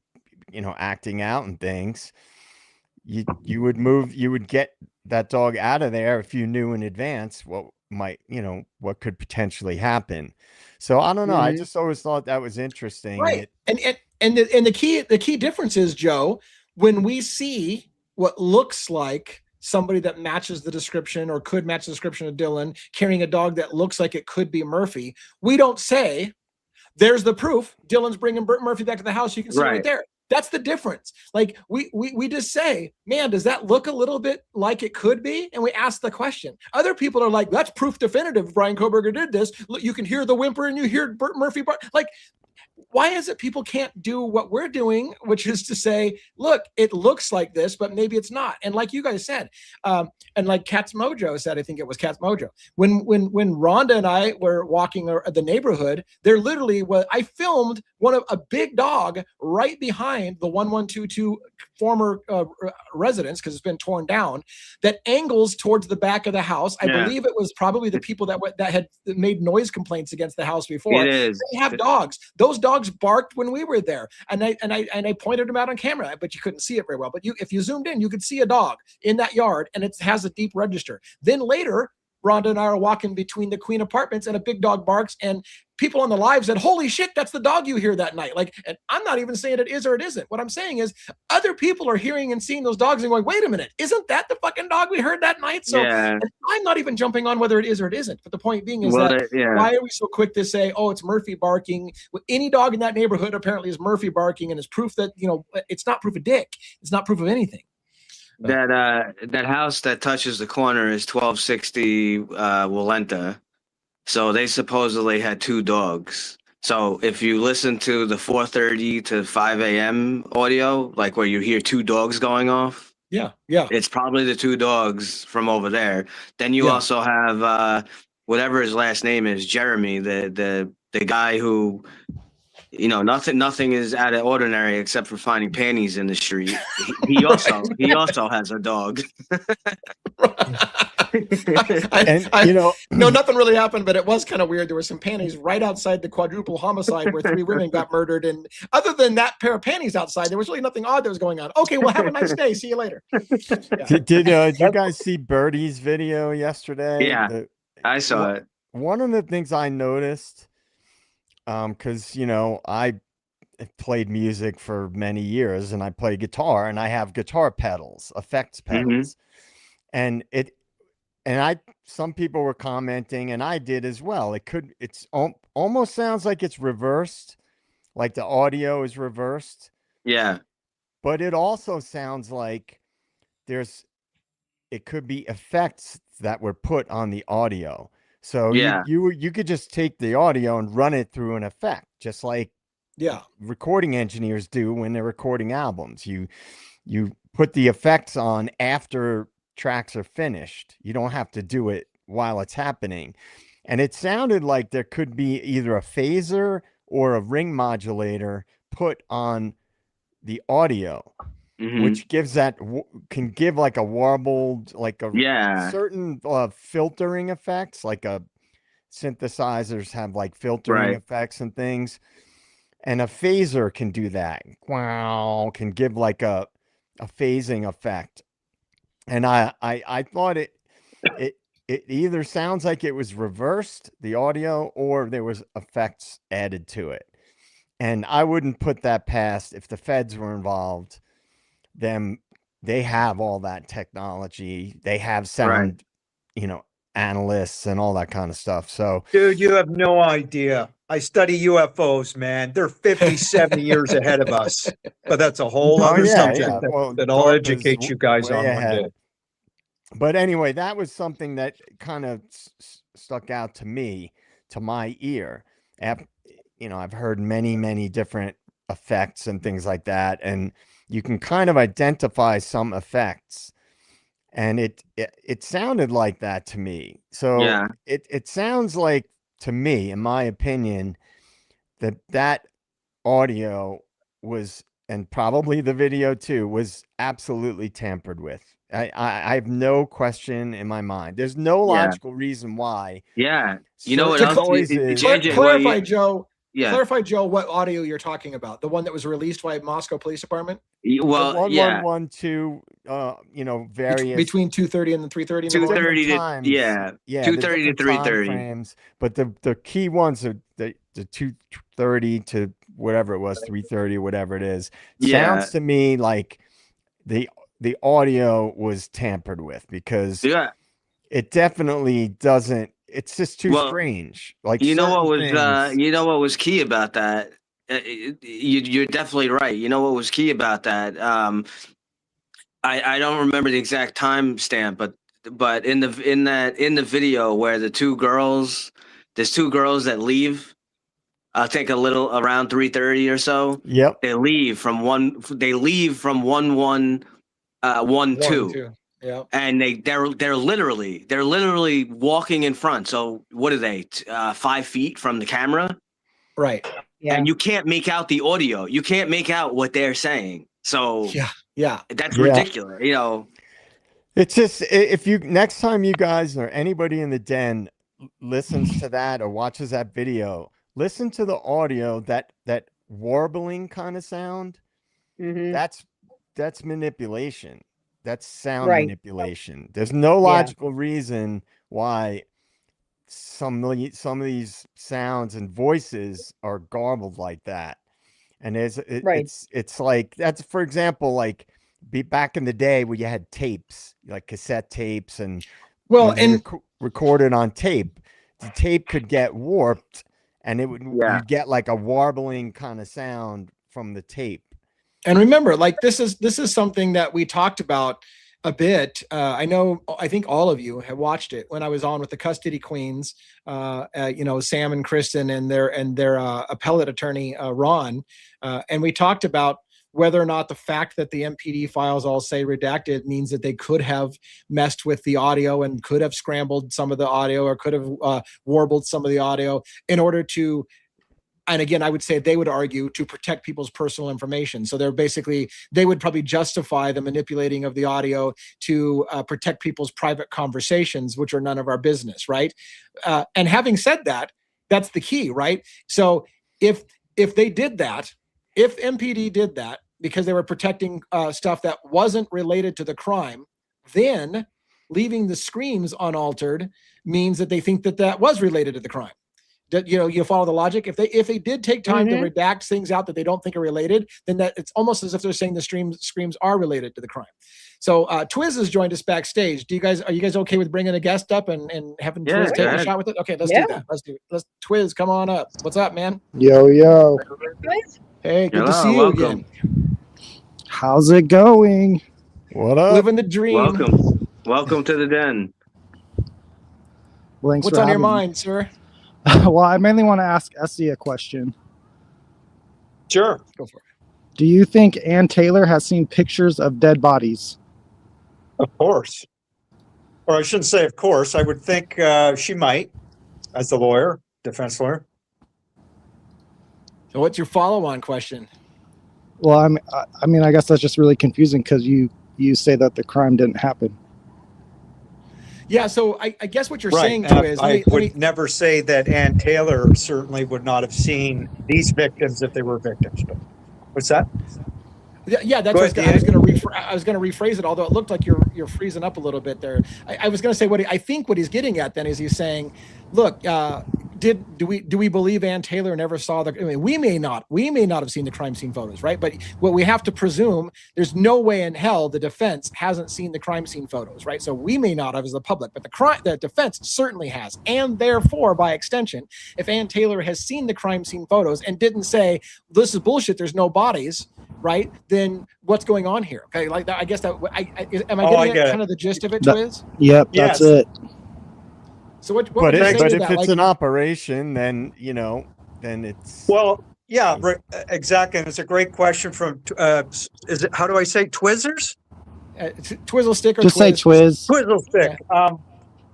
acting out and things, you would get that dog out of there if you knew in advance what could potentially happen. So I don't know. I just always thought that was interesting. Right. And the key difference is, Joe, when we see what looks like somebody that matches the description or could match the description of Dylan carrying a dog that looks like it could be Murphy, we don't say, there's the proof. Dylan's bringing Murphy back to the house. You can see it right there. That's the difference. Like we just say, man, does that look a little bit like it could be? And we ask the question. Other people are like, that's proof definitive. Brian Koberger did this. Look, you can hear the whimper and you hear Murphy bark. Like, why is it people can't do what we're doing, which is to say, look, it looks like this, but maybe it's not. And like you guys said, and like Cat's Mojo said, I think it was Cat's Mojo, when Rhonda and I were walking the neighborhood, there literally was, I filmed a big dog right behind the 1122 former residence, because it's been torn down, that angles towards the back of the house. I believe it was probably the people that had made noise complaints against the house before. It is. They have dogs. Those dogs barked when we were there, and I pointed them out on camera, but you couldn't see it very well. But if you zoomed in, you could see a dog in that yard, and it has a deep register. Then later, Rhonda and I are walking between the Queen apartments, and a big dog barks, and people on the live said, holy shit, that's the dog you hear that night. Like, and I'm not even saying it is or it isn't. What I'm saying is other people are hearing and seeing those dogs and going, wait a minute, isn't that the fucking dog we heard that night? So I'm not even jumping on whether it is or it isn't. But the point being is why are we so quick to say, oh, it's Murphy barking? Any dog in that neighborhood apparently is Murphy barking, and it's proof that, it's not proof of dick. It's not proof of anything. That house that touches the corner is 1260 Walenta. So they supposedly had 2 dogs. So if you listen to the 4:30 to 5 a.m. audio, like where you hear 2 dogs going off, it's probably the 2 dogs from over there. Then you also have whatever his last name is, Jeremy, the guy who nothing is out of ordinary except for finding panties in the street. He also has a dog. No, nothing really happened, but it was kind of weird. There were some panties right outside the quadruple homicide where 3 women got murdered, and other than that pair of panties outside, there was really nothing odd that was going on. Okay, well, have a nice day. See you later. Yeah. Did you guys see Birdie's video yesterday? Yeah, I saw it. One of the things I noticed, because I played music for many years, and I play guitar, and I have guitar pedals, effects pedals, and some people were commenting, and I did as well. It's almost sounds like it's reversed, like the audio is reversed. Yeah. But it also sounds like it could be effects that were put on the audio. So you could just take the audio and run it through an effect, just like recording engineers do when they're recording albums. You put the effects on after tracks are finished. You don't have to do it while it's happening. And it sounded like there could be either a phaser or a ring modulator put on the audio, which gives can give like a warbled, like a certain filtering effects, like synthesizers have like filtering effects and things. And a phaser can do that. Wow, can give like a phasing effect. And I thought it either sounds like it was reversed, the audio, or there was effects added to it. And I wouldn't put that past, if the feds were involved, they have all that technology. They have sound, analysts and all that kind of stuff. So, dude, you have no idea. I study UFOs, man. They're 50, 70 years ahead of us. But that's a whole other subject that I'll educate you guys on one day. But anyway, that was something that kind of stuck out to me, to my ear. I've heard many, many different effects and things like that, and you can kind of identify some effects, and it sounded like that to me. So it sounds like, to me, in my opinion, that audio was, and probably the video too, was absolutely tampered with. I have no question in my mind. There's no logical reason why. Yeah. You know what else? Clarify, Joe. Yeah. Clarify, Joe, what audio you're talking about. The one that was released by Moscow Police Department? Well, 1112, various between 2:30 and 3:30. 2:30 to 2:30 to 3:30 frames. But the key ones are the 2:30 to whatever it was, 3:30, whatever it is. Sounds to me like the audio was tampered with, because it definitely doesn't. It's just too strange. Like, what was key about that? You're definitely right. You know what was key about that? I don't remember the exact time stamp, but in the video where there's two girls that leave, I think around 3:30 or so. Yep. They leave from 1112. Yeah. And they're literally walking in front. So what are they? 5 feet from the camera? Right. Yeah. And you can't make out the audio. You can't make out what they're saying. So that's ridiculous. It's just, if next time you guys or anybody in the den listens to that or watches that video, listen to the audio, that warbling kind of sound. That's manipulation. That's sound manipulation. There's no logical reason why some of these sounds and voices are garbled like that. And it's like, that's, for example, like back in the day where you had tapes, like cassette tapes, and recorded on tape, the tape could get warped, and you'd get like a warbling kind of sound from the tape. And remember, like, this is something that we talked about a bit. I think all of you have watched it when I was on with the Custody Queens, Sam and Kristen and their appellate attorney, Ron. And we talked about whether or not the fact that the MPD files all say redacted means that they could have messed with the audio and could have scrambled some of the audio, or could have warbled some of the audio in order to And again, I would say they would argue to protect people's personal information. So they would probably justify the manipulating of the audio to protect people's private conversations, which are none of our business, right? And having said that, that's the key, right? So if they did that, if MPD did that because they were protecting stuff that wasn't related to the crime, then leaving the screams unaltered means that they think that that was related to the crime. You follow the logic? If they did take time to redact things out that they don't think are related, then that it's almost as if they're saying the screams are related to the crime. So Twiz has joined us backstage. Are you guys okay with bringing a guest up and having Twiz take a shot with it? Okay, let's do that. Let's do it. Twiz, come on up. What's up, man? Yo. Hey, good to see you again. How's it going? What up? Living the dream. Welcome to the den. Thanks What's on your mind, sir? Well, I mainly want to ask Essie a question. Sure. Go for it. Do you think Ann Taylor has seen pictures of dead bodies? Of course. Or I shouldn't say of course. I would think she might, as a lawyer, defense lawyer. So what's your follow-on question? Well, I mean, I guess that's just really confusing because you say that the crime didn't happen. Yeah, so I guess what you're saying too is I would never say that Ann Taylor certainly would not have seen these victims if they were victims. But what's that? Yeah, that's what I was going to rephrase it. Although it looked like you're freezing up a little bit there. I was going to say I think what he's getting at then is he's saying, look, do we believe Ann Taylor never saw the? I mean, we may not have seen the crime scene photos, right? But what we have to presume, there's no way in hell the defense hasn't seen the crime scene photos, right? So we may not have as the public, but the defense certainly has, and therefore, by extension, if Ann Taylor has seen the crime scene photos and didn't say this is bullshit, there's no bodies, right? Then what's going on here? Okay, like that, I guess that am I getting kind of the gist of it, Twiz? Yep, that's it. So what but if it's an operation, then then it's yeah, right, exactly. And it's a great question from is it, how do I say, Twizzers? Twizzle stick or just say Twiz. Twizzle stick.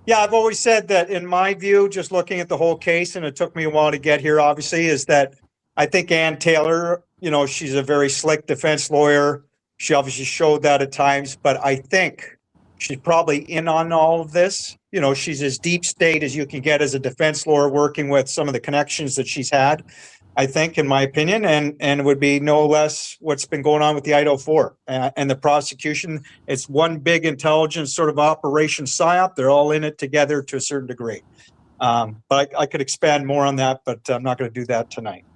Yeah, I've always said that in my view, just looking at the whole case, and it took me a while to get here, obviously, is that I think Ann Taylor, she's a very slick defense lawyer. She obviously showed that at times, but I think she's probably in on all of this. She's as deep state as you can get as a defense lawyer, working with some of the connections that she's had, I think, in my opinion, and it would be no less what's been going on with the Idaho 4 and the prosecution. It's one big intelligence sort of operation psyop. They're all in it together to a certain degree. But I could expand more on that, but I'm not going to do that tonight.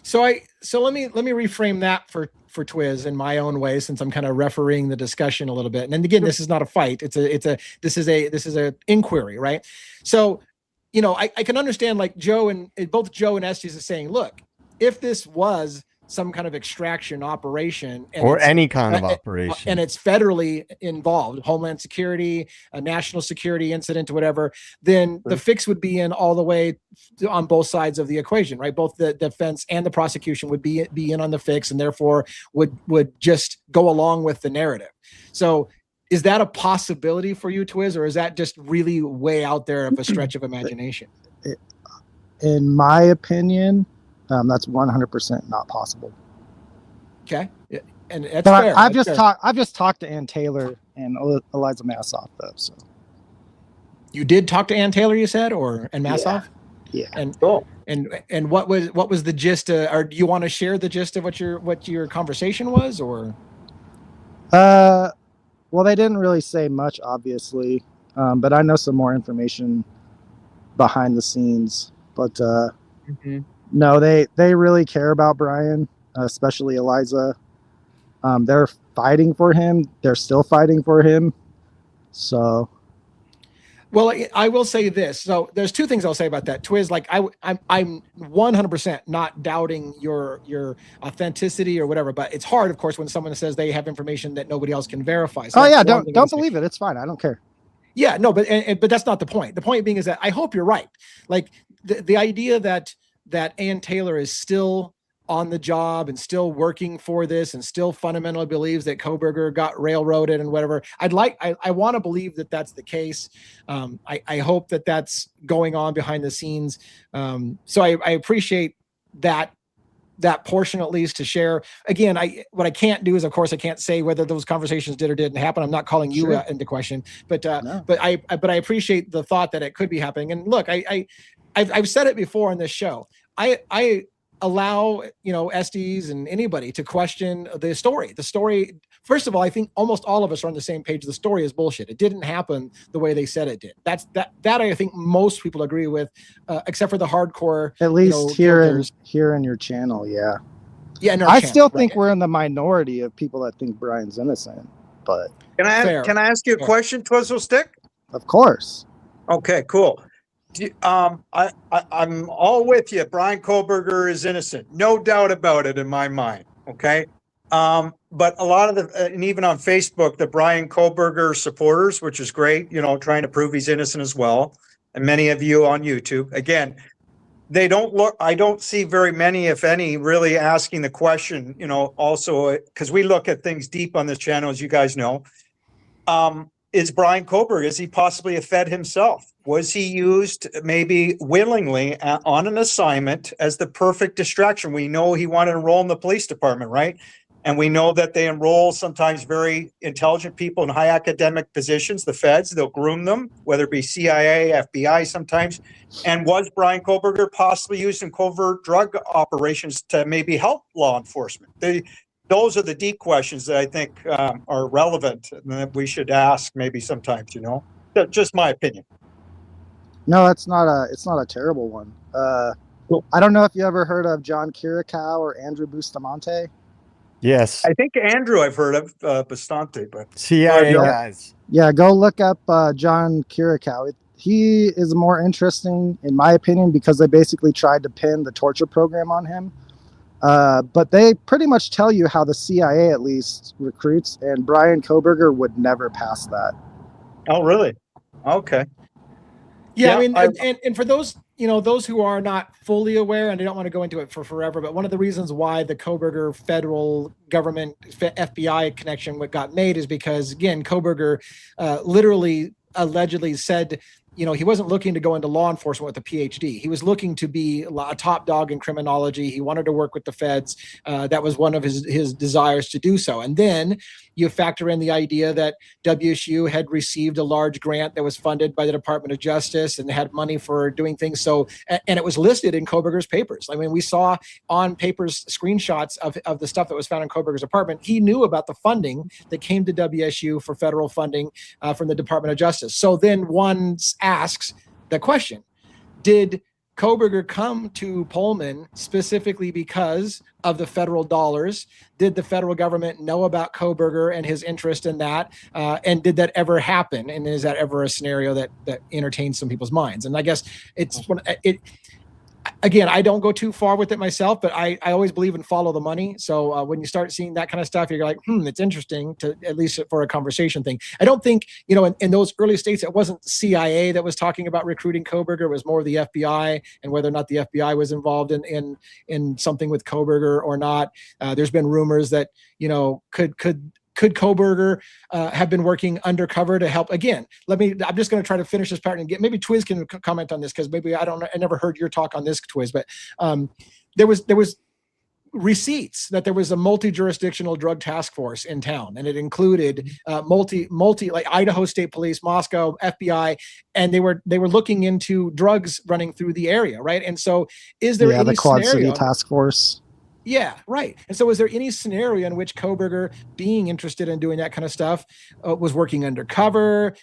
So let me reframe that for Twiz in my own way, since I'm kind of refereeing the discussion a little bit. And again, this is not a fight. This is a inquiry, right? So, I can understand like both Joe and Estes is saying, look, if this was some kind of extraction operation or any kind of operation, and it's federally involved, Homeland Security, a national security incident or whatever, then the fix would be in all the way on both sides of the equation, right? Both the defense and the prosecution would be in on the fix, and therefore would just go along with the narrative. So is that a possibility for you, Twiz, or is that just really way out there of a stretch of imagination? In my opinion, that's 100% not possible. Okay, and that's but fair. I've just talked to Ann Taylor and Eliza Massoff, though. So you did talk to Ann Taylor, you said, and Massoff? Yeah. And cool. And what was the gist? Or do you want to share the gist of what your conversation was, or? Well, they didn't really say much, obviously, but I know some more information behind the scenes. But no, they really care about Brian, especially Eliza. They're fighting for him. They're still fighting for him. So. Well, I will say this. So there's two things I'll say about that. Twiz, like I'm 100% not doubting your authenticity or whatever, but it's hard, of course, when someone says they have information that nobody else can verify. So don't believe it. It's fine. I don't care. Yeah, no, but that's not the point. The point being is that I hope you're right. Like the idea that Ann Taylor is still on the job and still working for this and still fundamentally believes that Kohberger got railroaded and whatever. I want to believe that that's the case. I hope that that's going on behind the scenes. So I appreciate that portion at least to share. Again, what I can't do is, of course, I can't say whether those conversations did or didn't happen. I'm not calling you into question, but I appreciate the thought that it could be happening. And look, I've said it before on this show. I allow, SDs and anybody to question the story. First of all, I think almost all of us are on the same page. The story is bullshit. It didn't happen the way they said it did. That I think most people agree with, except for the hardcore. At least here in your channel, yeah. Yeah, I still think we're in the minority of people that think Brian's innocent. But can I ask you a question, Twizzle Stick? Of course. Okay, cool. I'm all with you. Brian Koberger is innocent, no doubt about it in my mind. Okay. But a lot of and even on Facebook, the Brian Koberger supporters, which is great, trying to prove he's innocent as well. And many of you on YouTube, again, I don't see very many, if any, really asking the question, also, because we look at things deep on this channel, as you guys know. Is Brian Koberger, is he possibly a Fed himself? Was he used maybe willingly on an assignment as the perfect distraction? We know he wanted to enroll in the police department, right? And we know that they enroll sometimes very intelligent people in high academic positions, the feds, they'll groom them, whether it be CIA, FBI sometimes. And was Brian Koberger possibly used in covert drug operations to maybe help law enforcement? Those are the deep questions that I think are relevant and that we should ask maybe sometimes, just my opinion. No, it's not a terrible one. Cool. I don't know if you ever heard of John Kirikow or Andrew Bustamante. Yes. I think Andrew I've heard of Bastante, but CIA guys. Yeah, go look up John Kirikow. He is more interesting, in my opinion, because they basically tried to pin the torture program on him. But they pretty much tell you how the CIA at least recruits, and Brian Koberger would never pass that. Oh, really? Okay. Yeah, I mean, and for those, those who are not fully aware, and I don't want to go into it for forever, but one of the reasons why the Koberger federal government FBI connection got made is because, again, Koberger literally allegedly said, he wasn't looking to go into law enforcement with a PhD. He was looking to be a top dog in criminology. He wanted to work with the feds. That was one of his desires to do so. And then you factor in the idea that WSU had received a large grant that was funded by the Department of Justice and had money for doing things. So, and it was listed in Koberger's papers. I mean, we saw on papers screenshots of the stuff that was found in Koberger's apartment. He knew about the funding that came to WSU for federal funding from the Department of Justice. So then one asks the question, did Koberger come to Pullman specifically because of the federal dollars? Did the federal government know about Koberger and his interest in that? And did that ever happen? And is that ever a scenario that entertains some people's minds? And I guess again, I don't go too far with it myself, but I always believe in follow the money. So when you start seeing that kind of stuff, you're like, it's interesting to, at least for a conversation thing. I don't think, in those early states, it wasn't CIA that was talking about recruiting Koberger. It was more of the FBI and whether or not the FBI was involved in something with Koberger or not. There's been rumors that, could Koberger have been working undercover to help? Again, I'm just going to try to finish this part and maybe Twiz can comment on this, because maybe I never heard your talk on this, Twiz, but there was receipts that there was a multi-jurisdictional drug task force in town, and it included multi like Idaho State Police, Moscow, FBI, and they were looking into drugs running through the area, right? And so is there any the Quad scenario, City Task Force? Yeah, right. And so is there any scenario in which Koberger, being interested in doing that kind of stuff, was working undercover,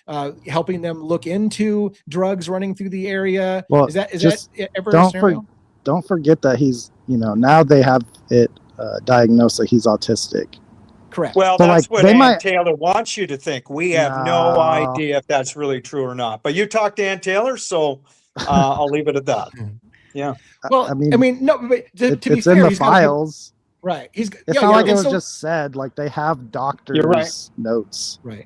helping them look into drugs running through the area? Well, is that ever a scenario? Don't forget that he's, now they have it diagnosed that he's autistic. Correct. Well, so that's what Ann Taylor wants you to think. We have no idea if that's really true or not. But you talked to Ann Taylor, so I'll leave it at that. Yeah. Well, I mean, no, but to be it's fair, in the files. Right. It's not like it was just said. Like they have doctors' notes. Right.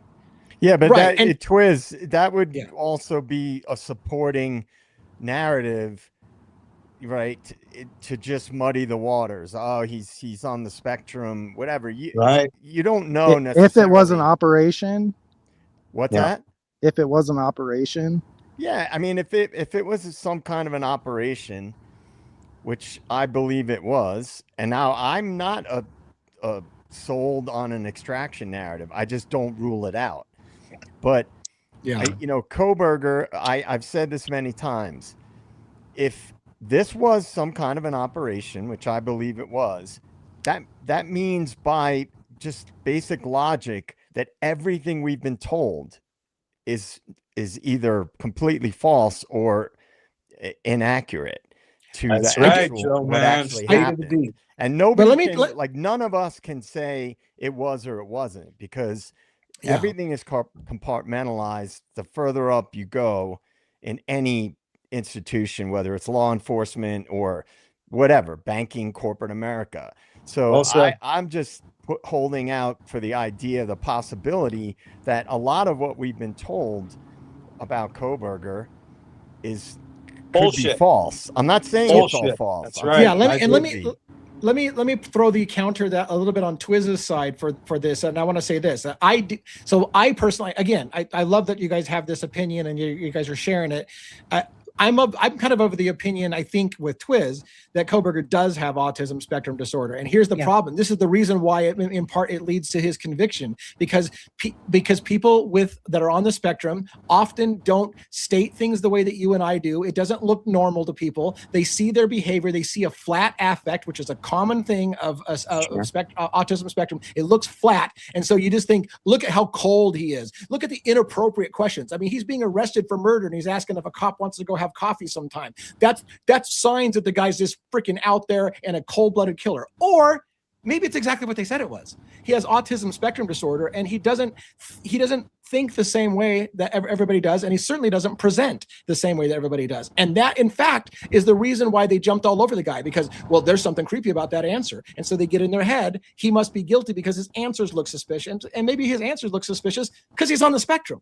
Yeah, but Twiz, that would also be a supporting narrative, right? To just muddy the waters. Oh, he's on the spectrum, whatever. You don't know necessarily. If it was an operation. What's that? If it was an operation. Yeah, I mean, if it was some kind of an operation, which I believe it was. And now I'm not a sold on an extraction narrative. I just don't rule it out. But yeah, Kohberger, I've said this many times. If this was some kind of an operation, which I believe it was, that means by just basic logic that everything we've been told is either completely false or inaccurate to That's the right, actual Joe, what man. actually State of the happened. deep. And nobody let me- can let- like none of us can say it was or it wasn't, because Yeah. everything is compartmentalized the further up you go in any institution, whether it's law enforcement or whatever, banking, corporate America. So Well said. I'm just holding out for the idea, the possibility that a lot of what we've been told about Kohberger could be Bullshit. false. I'm not saying it's all Bullshit. false. That's I'm right. saying Yeah, let me it and let could me be. let me throw the counter that a little bit on Twiz's side for this, and I want to say this. I personally, again, I love that you guys have this opinion and you guys are sharing it. I'm kind of of the opinion, I think, with Twiz that Kohberger does have autism spectrum disorder, and here's the problem. This is the reason why in part it leads to his conviction, because people that are on the spectrum often don't state things the way that you and I do. It doesn't look normal to people. They see their behavior. They see a flat affect, which is a common thing of autism spectrum. It looks flat, and so you just think, look at how cold he is. Look at the inappropriate questions. I mean, he's being arrested for murder, and he's asking if a cop wants to go have coffee sometime. That's signs that the guy's just freaking out there and a cold-blooded killer. Or maybe it's exactly what they said it was. He has autism spectrum disorder, and he doesn't think the same way that everybody does, and he certainly doesn't present the same way that everybody does. And that, in fact, is the reason why they jumped all over the guy, because, well, there's something creepy about that answer. And so they get in their head, he must be guilty because his answers look suspicious, and maybe his answers look suspicious because he's on the spectrum,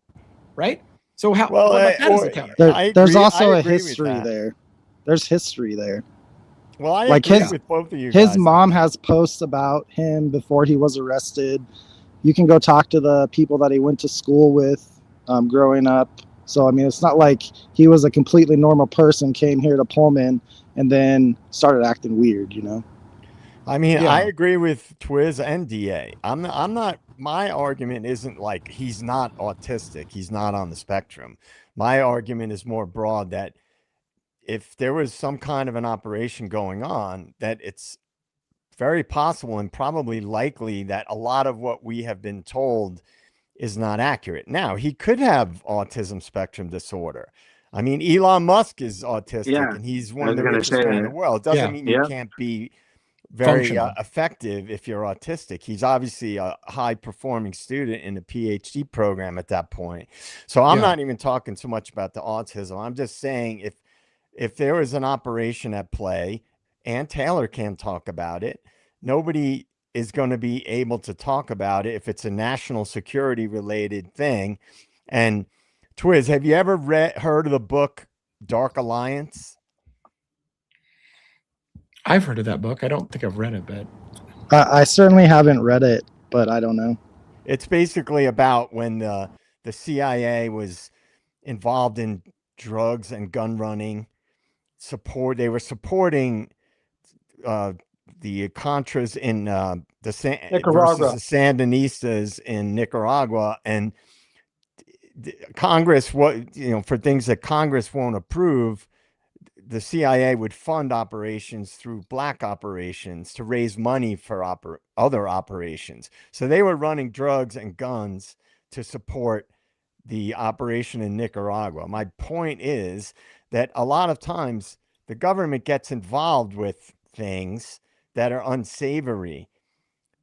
right? So how about that as a counter? There's also a history there. There's history there. Well, I like agree his, with both of you his guys. mom has posts about him before he was arrested. You can go talk to the people that he went to school with growing up. So, I mean, it's not like he was a completely normal person, came here to Pullman, and then started acting weird, you know? I mean, I agree with Twiz and DA. I'm not, my argument isn't like he's not autistic. He's not on the spectrum. My argument is more broad, that if there was some kind of an operation going on, that it's very possible and probably likely that a lot of what we have been told is not accurate. Now, he could have autism spectrum disorder. I mean, Elon Musk is autistic, and he's one of the richest men in the world. It doesn't mean you can't be very effective if you're autistic. He's obviously a high-performing student in a PhD program at that point. So I'm not even talking so much about the autism. I'm just saying if there was an operation at play, and Taylor can talk about it, nobody is going to be able to talk about it if it's a national security related thing. And Twiz, have you ever heard of the book Dark Alliance? I've heard of that book. I don't think I've read it, but I certainly haven't read it, but I don't know. It's basically about when the CIA was involved in drugs and gun running. They were supporting the Contras in versus the Sandinistas in Nicaragua, and Congress, for things that Congress won't approve, the CIA would fund operations through black operations to raise money for other operations. So they were running drugs and guns to support the operation in Nicaragua. My point is that a lot of times the government gets involved with things that are unsavory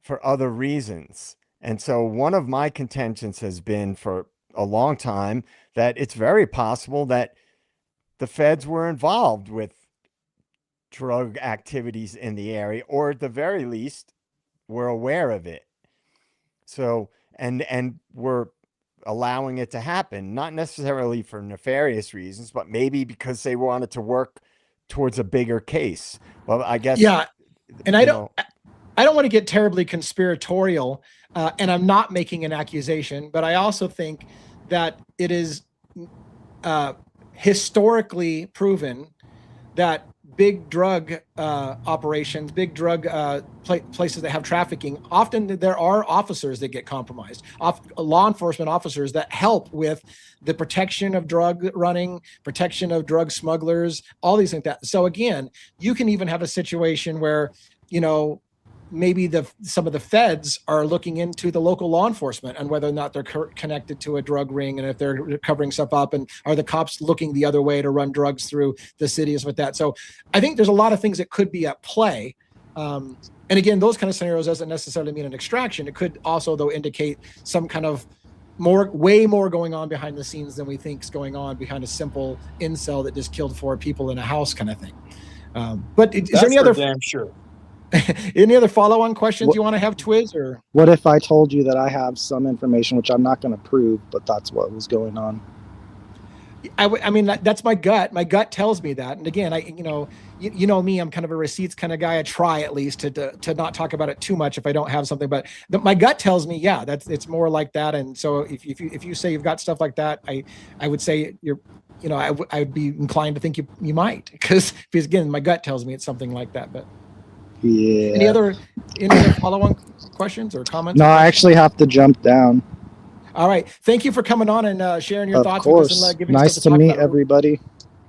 for other reasons. And so one of my contentions has been for a long time that it's very possible that the feds were involved with drug activities in the area, or at the very least were aware of it. So, and we're allowing it to happen, not necessarily for nefarious reasons, but maybe because they wanted to work towards a bigger case. Well, I guess. Yeah. And I don't want to get terribly conspiratorial, and I'm not making an accusation, but I also think that it is historically proven that big drug operations, big drug places that have trafficking, often there are officers that get compromised, law enforcement officers that help with the protection of drug running, protection of drug smugglers, all these things like that. So again, you can even have a situation where, you know, maybe some of the feds are looking into the local law enforcement and whether or not they're connected to a drug ring, and if they're covering stuff up, and are the cops looking the other way to run drugs through the cities with that. So I think there's a lot of things that could be at play. And again, those kind of scenarios doesn't necessarily mean an extraction. It could also, though, indicate some kind of way more going on behind the scenes than we think is going on behind a simple incel that just killed 4 people in a house kind of thing. But is there any other? Damn sure. Any other follow-on questions you want to have, Twiz? Or what if I told you that I have some information, which I'm not going to prove, but that's what was going on? I mean, that's my gut. My gut tells me that. And again, you know me, I'm kind of a receipts kind of guy. I try at least to not talk about it too much if I don't have something. But my gut tells me, yeah, it's more like that. And so if you say you've got stuff like that, I would say I'd be inclined to think you might, because again, my gut tells me it's something like that. But yeah. Any other follow-on questions or comments? No, I actually have to jump down. All right. Thank you for coming on and sharing your thoughts with us. And nice to meet everybody.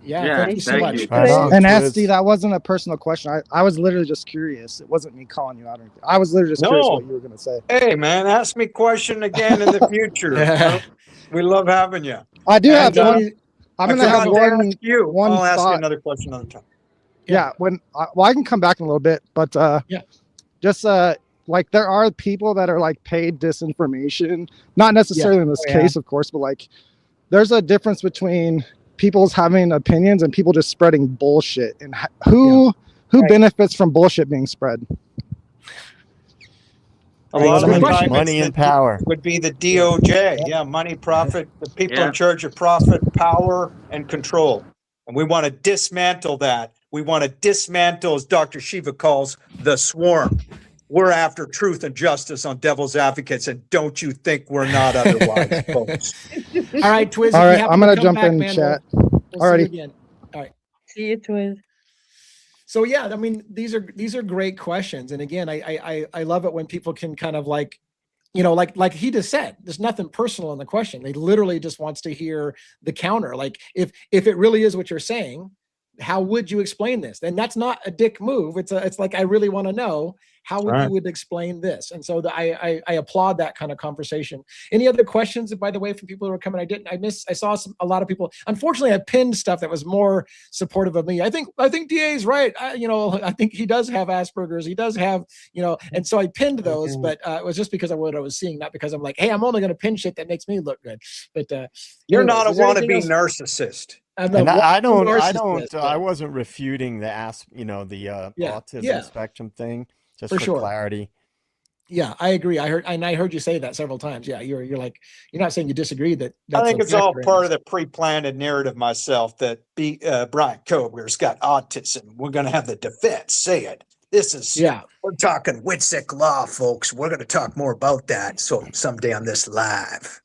Yeah, thank you so much. And Esty, that wasn't a personal question. I was literally just curious. It wasn't me calling you out or anything. I was literally just curious what you were going to say. Hey, man, ask me a question again in the future. We love having you. I do have one. I'm going to have one. I'll ask you another question another time. Yeah, I can come back in a little bit, but just like there are people that are like paid disinformation, not necessarily in this case, of course, but like there's a difference between people's having opinions and people just spreading bullshit, and who benefits from bullshit being spread. A lot of times money and power would be the DOJ. Yeah, money, profit, the people in charge of profit, power, and control. And we want to dismantle that. We want to dismantle, as Dr. Shiva calls, the swarm. We're after truth and justice on Devil's Advocates, and don't you think we're not otherwise, folks. All right, Twiz. All right, I'm going to jump in chat. Alrighty. Again. All right. See you, Twiz. So yeah, I mean, these are great questions. And again, I love it when people can kind of like, like he just said, there's nothing personal in the question. They literally just wants to hear the counter. Like if it really is what you're saying, how would you explain this? And that's not a dick move. It's like, I really want to know how you would explain this. And so I applaud that kind of conversation. Any other questions, by the way, from people who are coming? I saw a lot of people. Unfortunately, I pinned stuff that was more supportive of me. I think DA's right. I think he does have Asperger's. He does have, and so I pinned those, but it was just because of what I was seeing, not because I'm like, hey, I'm only going to pin shit that makes me look good. But you're not a wannabe narcissist. And I wasn't refuting the autism spectrum thing, just for clarity. Yeah, I agree. I heard you say that several times. Yeah, you're like, you're not saying you disagree that. I think it's all part of the pre-planted narrative myself that Brian Kober's got autism. We're going to have the defense say it. This is, we're talking Whitsick law, folks. We're going to talk more about that someday on this live.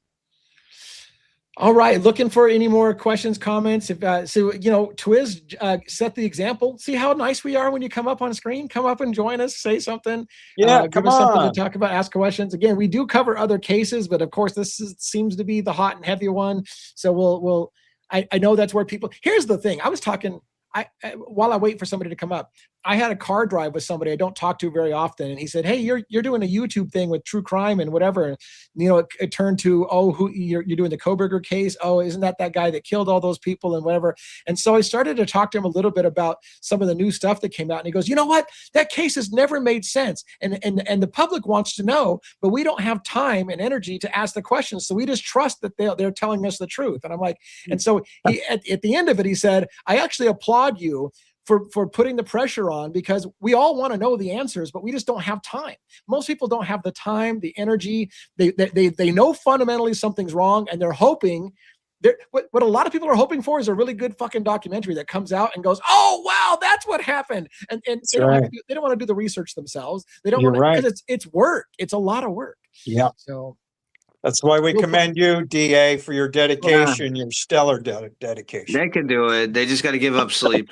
All right, looking for any more questions, comments. If Twiz set the example. See how nice we are when you come up on screen. Come up and join us. Say something. Give us something to talk about. Ask questions. Again, we do cover other cases, but of course, seems to be the hot and heavy one. So I know that's where people. Here's the thing. I was talking. While I wait for somebody to come up, I had a car drive with somebody I don't talk to very often, and he said, "Hey, you're doing a YouTube thing with true crime and whatever." And, it turned to, who you're doing the Koberger case? Oh, isn't that guy that killed all those people and whatever? And so I started to talk to him a little bit about some of the new stuff that came out, and he goes, "You know what? That case has never made sense, and the public wants to know, but we don't have time and energy to ask the questions, so we just trust that they're telling us the truth." And I'm like, and so he at the end of it, he said, "I actually applaud you for putting the pressure on, because we all want to know the answers, but we just don't have time. Most people don't have the time, the energy. They know fundamentally something's wrong, and they're hoping." What a lot of people are hoping for is a really good fucking documentary that comes out and goes, "Oh wow, that's what happened," and they don't want to do the research themselves. They don't want to, because it's work. It's a lot of work. Yeah. So that's why we commend you, DA, for your dedication, your stellar dedication. They can do it. They just got to give up sleep.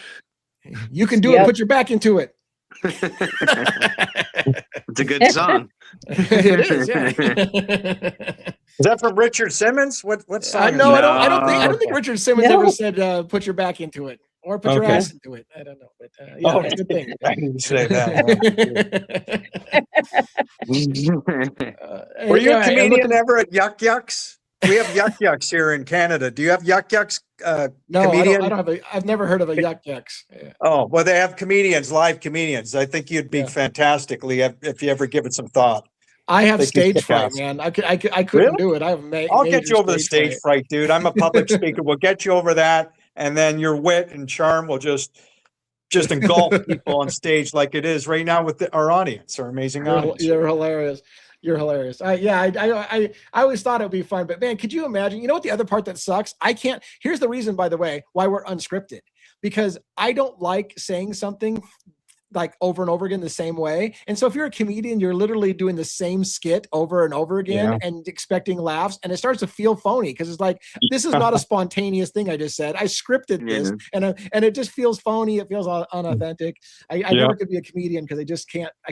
You can do it. Put your back into it. It's a good song. It is, yeah. Is that from Richard Simmons? What song? No, is that? I don't think Richard Simmons ever said put your back into it or put your ass into it. I don't know, but yeah, it's a good thing. I didn't say that. Were you a comedian ever at Yuck Yucks? We have Yuck Yucks here in Canada. Do you have Yuck Yucks? No, comedian? I don't have I've never heard of a Yuck Yucks. Yeah. Oh, well, they have comedians, live comedians. I think you'd be fantastically if you ever give it some thought. I have stage fright, man. I couldn't do it. I have I'll get you over the stage fright, dude. I'm a public speaker. We'll get you over that, and then your wit and charm will just engulf people on stage like it is right now with our audience, our amazing audience. You're hilarious. You're hilarious. I always thought it would be fun, but man, could you imagine? You know what the other part that sucks? I can't. Here's the reason, by the way, why we're unscripted, because I don't like saying something like over and over again the same way. And so if you're a comedian, you're literally doing the same skit over and over again and expecting laughs, and it starts to feel phony because it's like, this is not a spontaneous thing I just said. I scripted this, and it just feels phony. It feels unauthentic. I never could be a comedian because I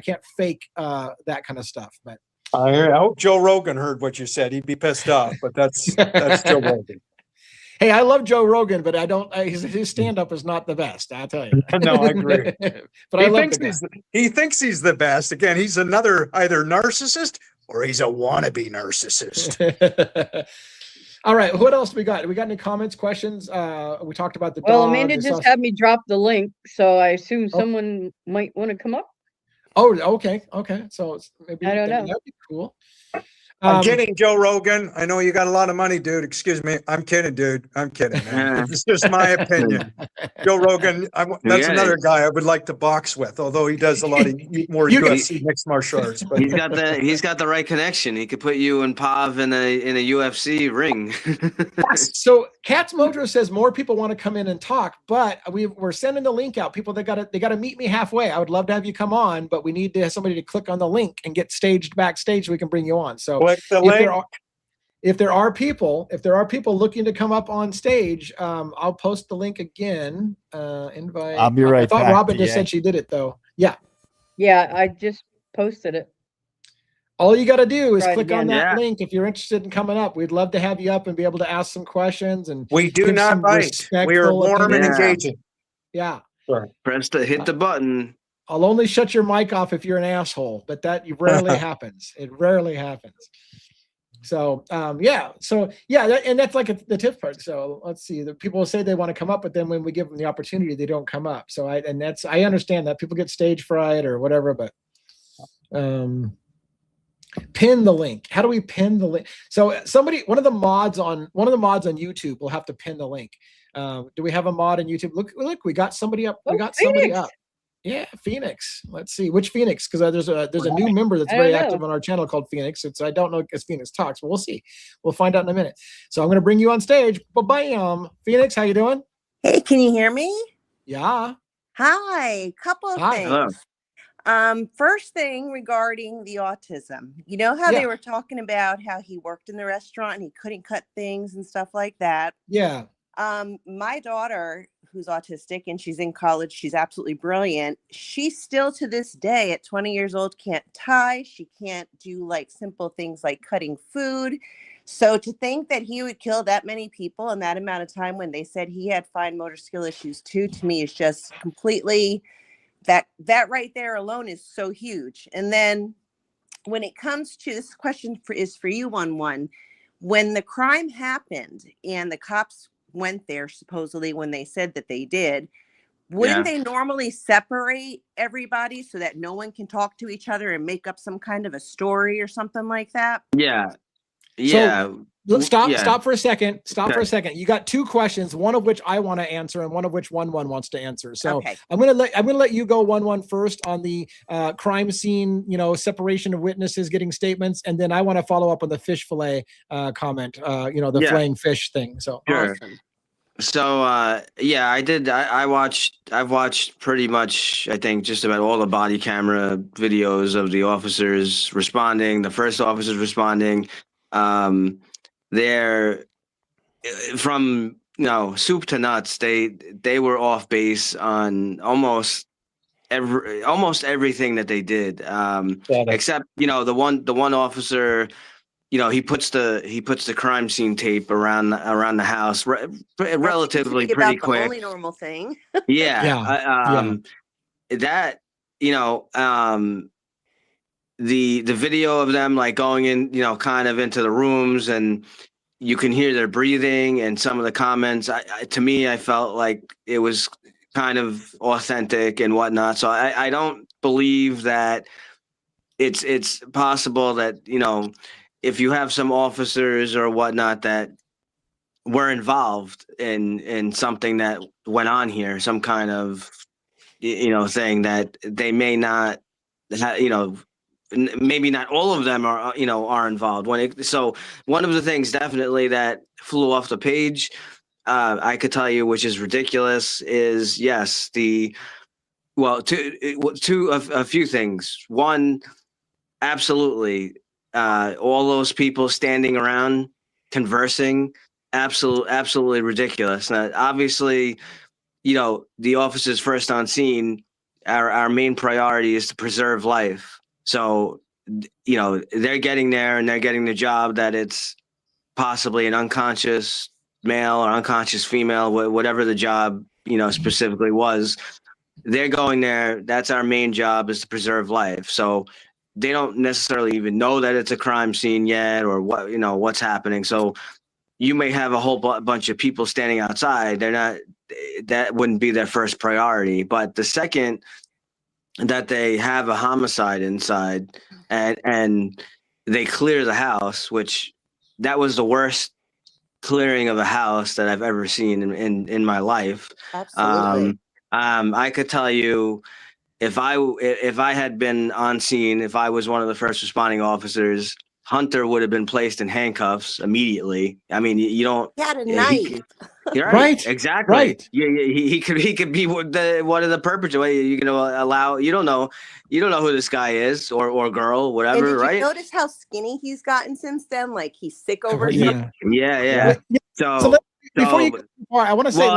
can't fake that kind of stuff. But I hope Joe Rogan heard what you said. He'd be pissed off, but that's Joe Rogan. Hey, I love Joe Rogan, but I don't. His stand-up is not the best. I'll tell you. No, I agree. But he thinks he's the best. Again, he's another either narcissist or he's a wannabe narcissist. All right, what else we got? We got any comments, questions? We talked about the dog. Well, Amanda just had me drop the link, so I assume someone might want to come up. Oh, okay. So maybe I don't know. That'd be cool. I'm kidding, Joe Rogan. I know you got a lot of money, dude. Excuse me. I'm kidding, dude. I'm kidding, man. It's just my opinion. Joe Rogan, that's another guy I would like to box with, although he does a lot of more UFC mixed martial arts. But he's got the right connection. He could put you and Pav in a UFC ring. So Katz Mojo says more people want to come in and talk, but we're sending the link out. People they gotta meet me halfway. I would love to have you come on, but we need to have somebody to click on the link and get staged backstage so we can bring you on. So if there are people looking to come up on stage, I'll post the link again. Invite. I'll be right back. I thought Robin just said she did it though. Yeah, I just posted it. All you got to do is click on that link if you're interested in coming up. We'd love to have you up and be able to ask some questions. And we do not bite. We are warm and engaging. Yeah. Sure. Hit the button. I'll only shut your mic off if you're an asshole, but that rarely happens. It rarely happens. So, and that's like the tip part. So let's see, the people say they want to come up, but then when we give them the opportunity, they don't come up. So I understand that people get stage fright or whatever, but, pin the link. How do we pin the link? So one of the mods on YouTube will have to pin the link. Do we have a mod on YouTube? Look, we got somebody up. We got somebody up. Yeah, Phoenix. Let's see which Phoenix, because there's a new member that's very active on our channel called Phoenix. I don't know if Phoenix talks, but we'll see. We'll find out in a minute. So I'm going to bring you on stage. Bam, Phoenix, how you doing? Hey, can you hear me? Yeah. Hi. Couple of things. First thing regarding the autism. You know how they were talking about how he worked in the restaurant and he couldn't cut things and stuff like that? Yeah. My daughter, who's autistic and she's in college, she's absolutely brilliant. She still to this day at 20 years old can't tie. She can't do like simple things like cutting food. So to think that he would kill that many people in that amount of time when they said he had fine motor skill issues too, to me is just completely, that right there alone is so huge. And then when it comes to this question is for you, one, when the crime happened and the cops went there, supposedly when they said that they did, wouldn't they normally separate everybody so that no one can talk to each other and make up some kind of a story or something like that? So, stop for a second. For a second. You got two questions, one of which I want to answer and one of which one wants to answer. So I'm gonna let you go one first on the crime scene, separation of witnesses, getting statements, and then I want to follow up on the fish fillet comment, the flaying fish thing. So awesome. So I did. I've watched pretty much, I think, just about all the body camera videos of the officers responding, the first officers responding. They're from soup to nuts. They were off base on almost everything that they did, except the one officer. He puts the crime scene tape around the house relatively pretty about the quick. only normal thing. Yeah. That the video of them like going in, kind of into the rooms, and you can hear their breathing and some of the comments. To me, I felt like it was kind of authentic and whatnot. So I don't believe that it's possible that, if you have some officers or whatnot that were involved in something that went on here, some kind of, thing that they may not, maybe not all of them are involved so one of the things definitely that flew off the page, I could tell you, which is ridiculous, is yes, a few things. One, absolutely, all those people standing around conversing, absolutely ridiculous. Now, obviously, the officers first on scene, our main priority is to preserve life. So, they're getting there and they're getting the job that it's possibly an unconscious male or unconscious female, whatever the job, specifically was. They're going there. That's our main job, is to preserve life. So they don't necessarily even know that it's a crime scene yet, or what's happening. So you may have a whole bunch of people standing outside. That wouldn't be their first priority. But the second that they have a homicide inside and they clear the house, which that was the worst clearing of a house that I've ever seen in my life. Absolutely. I could tell you, if I had been on scene, if I was one of the first responding officers, Hunter would have been placed in handcuffs immediately. I mean, you don't. He had a knife. You're right. Exactly. Right. Yeah. He could be one of the perpetrators. You're gonna allow. You don't know who this guy is or girl, whatever. And did right. you notice how skinny he's gotten since then? Like he's sick over Yeah. Yeah. So before I want to say. Well,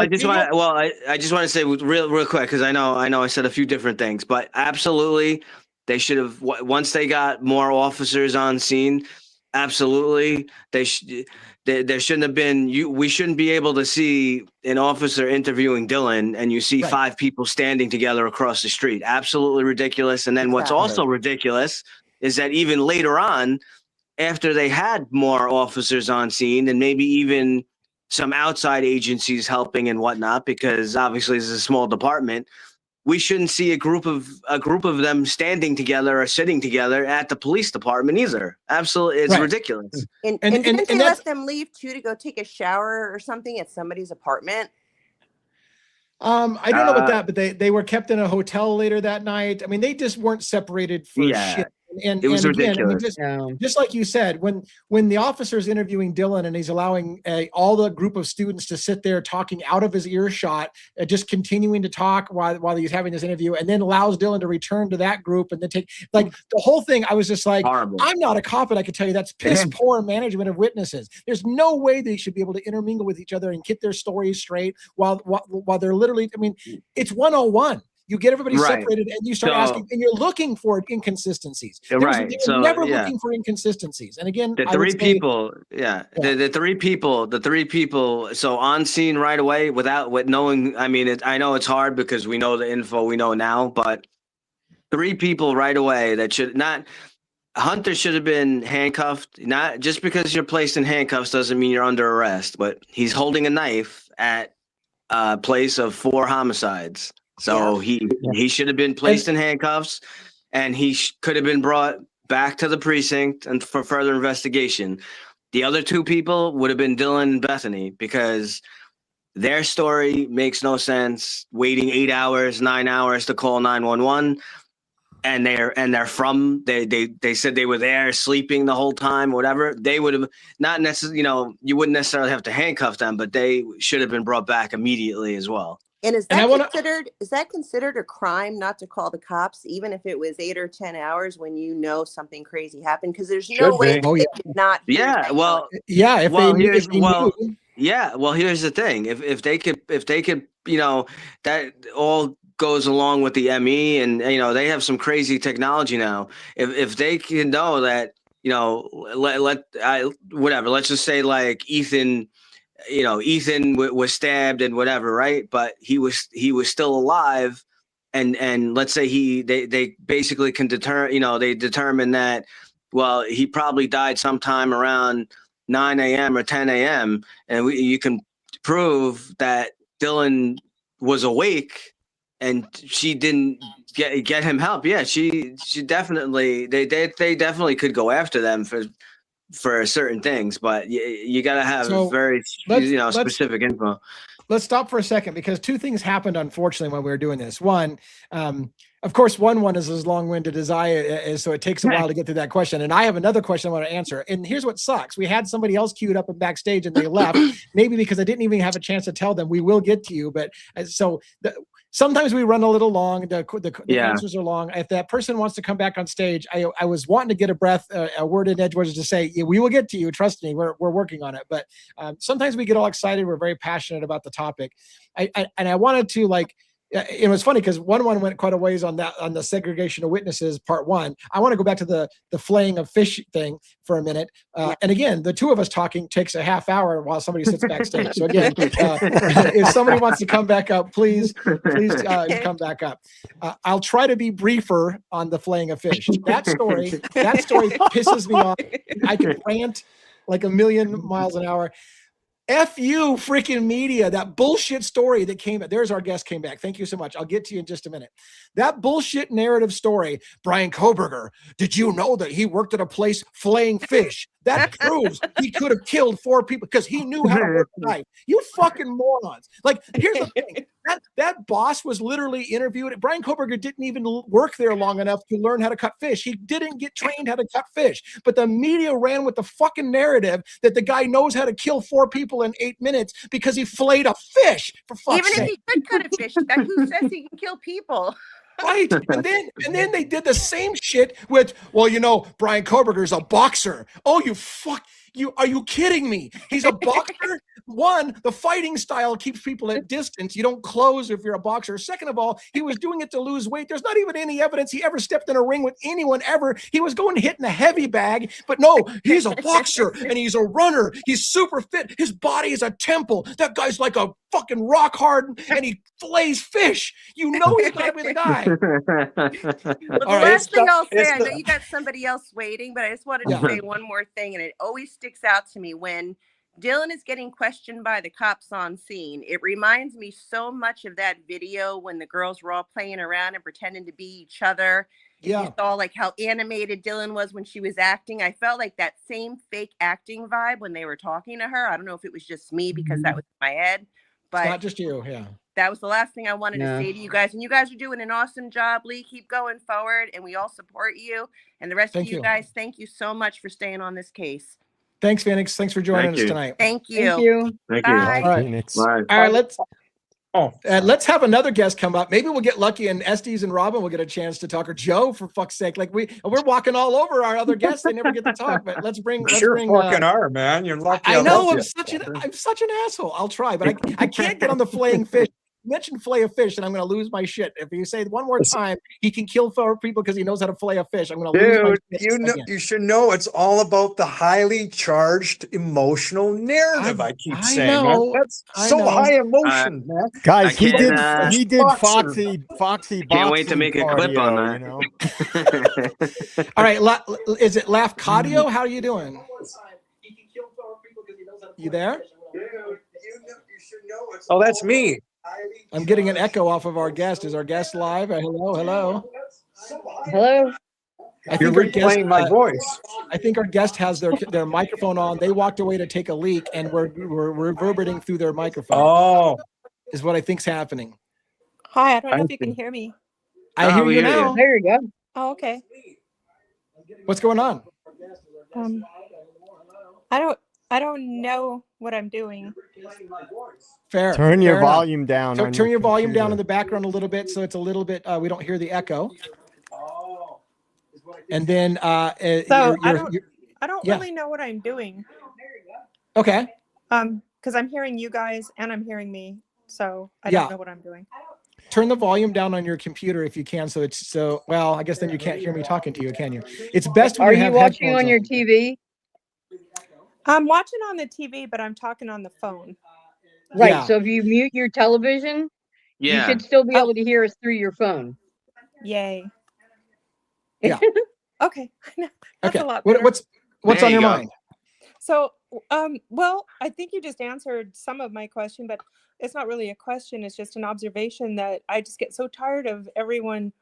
I just want to say real quick, because I know I said a few different things, but absolutely, they should have, once they got more officers on scene. Absolutely, there shouldn't have been. We shouldn't be able to see an officer interviewing Dylan and you see 5 people standing together across the street. Absolutely ridiculous. And then what's also ridiculous is that even later on, after they had more officers on scene and maybe even some outside agencies helping and whatnot, because obviously this is a small department, we shouldn't see a group of them standing together or sitting together at the police department either. Absolutely, it's ridiculous. And didn't they let them leave too to go take a shower or something at somebody's apartment? I don't know about that, but they were kept in a hotel later that night. I mean, they just weren't separated for shit. And it was ridiculous. Again, I mean, just like you said, when the officer's interviewing Dylan and he's allowing all the group of students to sit there talking out of his earshot, just continuing to talk while he's having this interview, and then allows Dylan to return to that group and then take the whole thing. I was just like, horrible. I'm not a cop, and I can tell you that's piss poor management of witnesses. There's no way they should be able to intermingle with each other and get their stories straight while they're literally. I mean, it's 101. You get everybody separated and you start asking, and you're looking for inconsistencies. They're never looking for inconsistencies. And again, the three people. So on scene right away with knowing, I mean, I know it's hard because we know the info we know now, but 3 people right away that should not. Hunter should have been handcuffed. Not just because you're placed in handcuffs doesn't mean you're under arrest, but he's holding a knife at a place of 4 homicides. So he should have been placed in handcuffs, and he could have been brought back to the precinct and for further investigation. The other 2 people would have been Dylan and Bethany, because their story makes no sense. Waiting 8 hours, 9 hours to call 911, and they said they were there sleeping the whole time, whatever. They would have not necessarily, you wouldn't necessarily have to handcuff them, but they should have been brought back immediately as well. And is that considered a crime not to call the cops, even if it was 8 or 10 hours when you know something crazy happened? Because there's no way they could not. If Yeah, well, here's the thing. If they could, that all goes along with the ME, and they have some crazy technology now. If they can know that, whatever. Let's just say like Ethan, was stabbed and whatever, right? But he was still alive, and let's say they basically can they determine that, well, he probably died sometime around 9 a.m. or 10 a.m. and you can prove that Dylan was awake and she didn't get him help. Yeah, she definitely they definitely could go after them for certain things, but you got to have very specific info. Let's stop for a second, because two things happened, unfortunately, when we were doing this. One, of course, one is as long-winded as I is, so it takes a while to get through that question. And I have another question I want to answer. And here's what sucks. We had somebody else queued up and backstage and they left, maybe because I didn't even have a chance to tell them we will get to you. But sometimes we run a little long. The answers are long. If that person wants to come back on stage, I was wanting to get a word in edgeways to say, yeah, we will get to you. Trust me, we're working on it. But sometimes we get all excited. We're very passionate about the topic. I wanted to it was funny because one went quite a ways on the segregation of witnesses part one. I want to go back to the flaying of fish thing for a minute. And again, the two of us talking takes a half hour while somebody sits backstage. So again, if somebody wants to come back up, please come back up. I'll try to be briefer on the flaying of fish. That story pisses me off. I can rant like a million miles an hour. F you, freaking media. That bullshit story that came. There's our guest came back. Thank you so much. I'll get to you in just a minute. That bullshit narrative story. Brian Koberger, did you know that he worked at a place flaying fish? That proves he could have killed 4 people because he knew how to work a knife. You fucking morons. Like, here's the thing. That boss was literally interviewed. Brian Koberger didn't even work there long enough to learn how to cut fish. He didn't get trained how to cut fish. But the media ran with the fucking narrative that the guy knows how to kill 4 people in 8 minutes because he filleted a fish, for fuck's sake. Even if he could cut a fish, who says he can kill people? Right. And then they did the same shit with, well, Brian Koberger's a boxer. Oh, are you kidding me? He's a boxer. One, the fighting style keeps people at distance. You don't close if you're a boxer. Second of all, he was doing it to lose weight. There's not even any evidence he ever stepped in a ring with anyone ever. He was going to hit in a heavy bag, but no, he's a boxer and he's a runner. He's super fit. His body is a temple. That guy's like a fucking rock hard and he fillets fish. You know he's got to be the guy. Well, the last thing I'll say, I know you got somebody else waiting, but I just wanted to say one more thing, and it always sticks out to me when Dylan is getting questioned by the cops on scene. It reminds me so much of that video when the girls were all playing around and pretending to be each other. Yeah. You saw like how animated Dylan was when she was acting. I felt like that same fake acting vibe when they were talking to her. I don't know if it was just me because that was in my head, but it's not just you. Yeah. That was the last thing I wanted to say to you guys. And you guys are doing an awesome job, Lee. Keep going forward, and we all support you. And the rest of you guys, thank you so much for staying on this case. Thanks, Phoenix. Thanks for joining us tonight. Thank you. Thank you. Thank Bye. you. All Phoenix. Bye. All right, let's have another guest come up. Maybe we'll get lucky and Estes and Robin will get a chance to talk, or Joe, for fuck's sake. Like we're walking all over our other guests. They never get to talk, but let's bring fucking are, man. You're lucky. I know I'm such an asshole. I'll try, but I can't get on the flaying fish. You mentioned fillet a fish and I'm going to lose my shit. If you say one more time, he can kill 4 people because he knows how to fillet a fish, I'm going to lose my shit. You should know it's all about the highly charged emotional narrative. I keep saying that's so high emotion, man. Guys, he did Foxy. Can't wait to make a clip on that. You know? All right, is it Laugh Cardio? How are you doing? You there? Oh, that's me. I'm getting an echo off of our guest. Is our guest live? Hello. You're replaying my voice. I think our guest has their microphone on. They walked away to take a leak, and we're reverberating through their microphone. Oh, is what I think's happening. Hi, I don't know if you can hear me. I hear you now. There you go. Oh, okay. What's going on? I don't know what I'm doing. Fair. Turn your volume down. Turn your volume down in the background a little bit so it's a little bit we don't hear the echo. And then I don't really know what I'm doing. Okay. because I'm hearing you guys and I'm hearing me, so I don't know what I'm doing. Turn the volume down on your computer if you can, so it's well, I guess then you can't hear me talking to you, can you? It's best when Are you you have watching headphones on your TV? I'm watching on the TV, but I'm talking on the phone. Right. Yeah. So if you mute your television, you Yeah. should still be able to hear us through your phone. Yay. Yeah. Okay. That's Okay. a lot better. What's There on you your go. mind? So, well, I think you just answered some of my question, but it's not really a question. It's just an observation that I just get so tired of everyone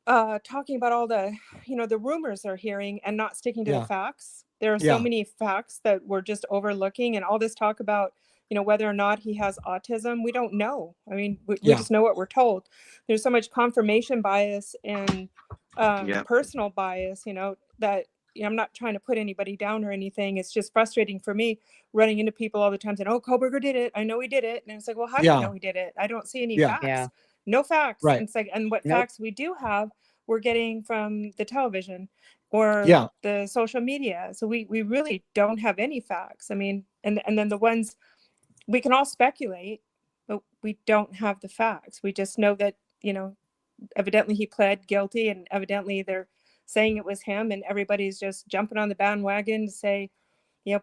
talking about all the, the rumors they're hearing and not sticking to the facts. There are so many facts that we're just overlooking, and all this talk about, whether or not he has autism, we don't know. I mean, we just know what we're told. There's so much confirmation bias and personal bias, that I'm not trying to put anybody down or anything. It's just frustrating for me running into people all the time saying, "Oh, Koberger did it. I know he did it." And it's like, well, how do you know he did it? I don't see any facts. Yeah. No facts. Right. And it's like, and what facts we do have, we're getting from the television or the social media. So we really don't have any facts. I mean, and then the ones we can all speculate, but we don't have the facts. We just know that, evidently he pled guilty and evidently they're saying it was him, and everybody's just jumping on the bandwagon to say,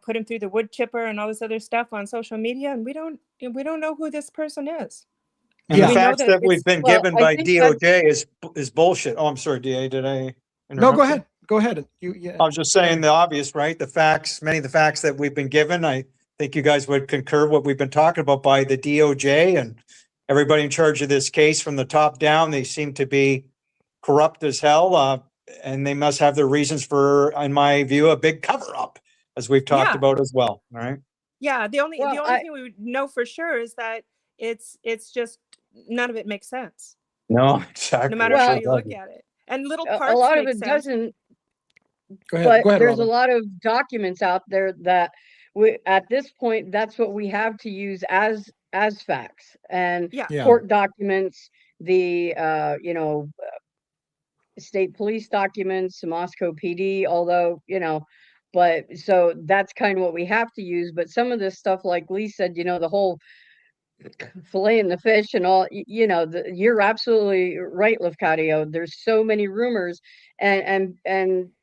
put him through the wood chipper and all this other stuff on social media. And we don't know who this person is. And the facts that we've been given by DOJ is bullshit. Oh, I'm sorry, DA, did I interrupt? No, go ahead. Go ahead. I was just saying the obvious, right? The facts, many of the facts that we've been given, I think you guys would concur what we've been talking about by the DOJ and everybody in charge of this case from the top down. They seem to be corrupt as hell. And they must have their reasons for, in my view, a big cover up, as we've talked about as well. All right. Yeah. The only thing we would know for sure is that it's just none of it makes sense. No, exactly. No matter how you look at it. And little parts a lot of make it sense. doesn't. Go ahead, there's Robin. a lot of documents out there that at this point, that's what we have to use as facts, and court documents, the state police documents, Moscow PD, although, but so that's kind of what we have to use. But some of this stuff, like Lee said, the whole filleting the fish and all, you're absolutely right, Lefcadio. There's so many rumors, and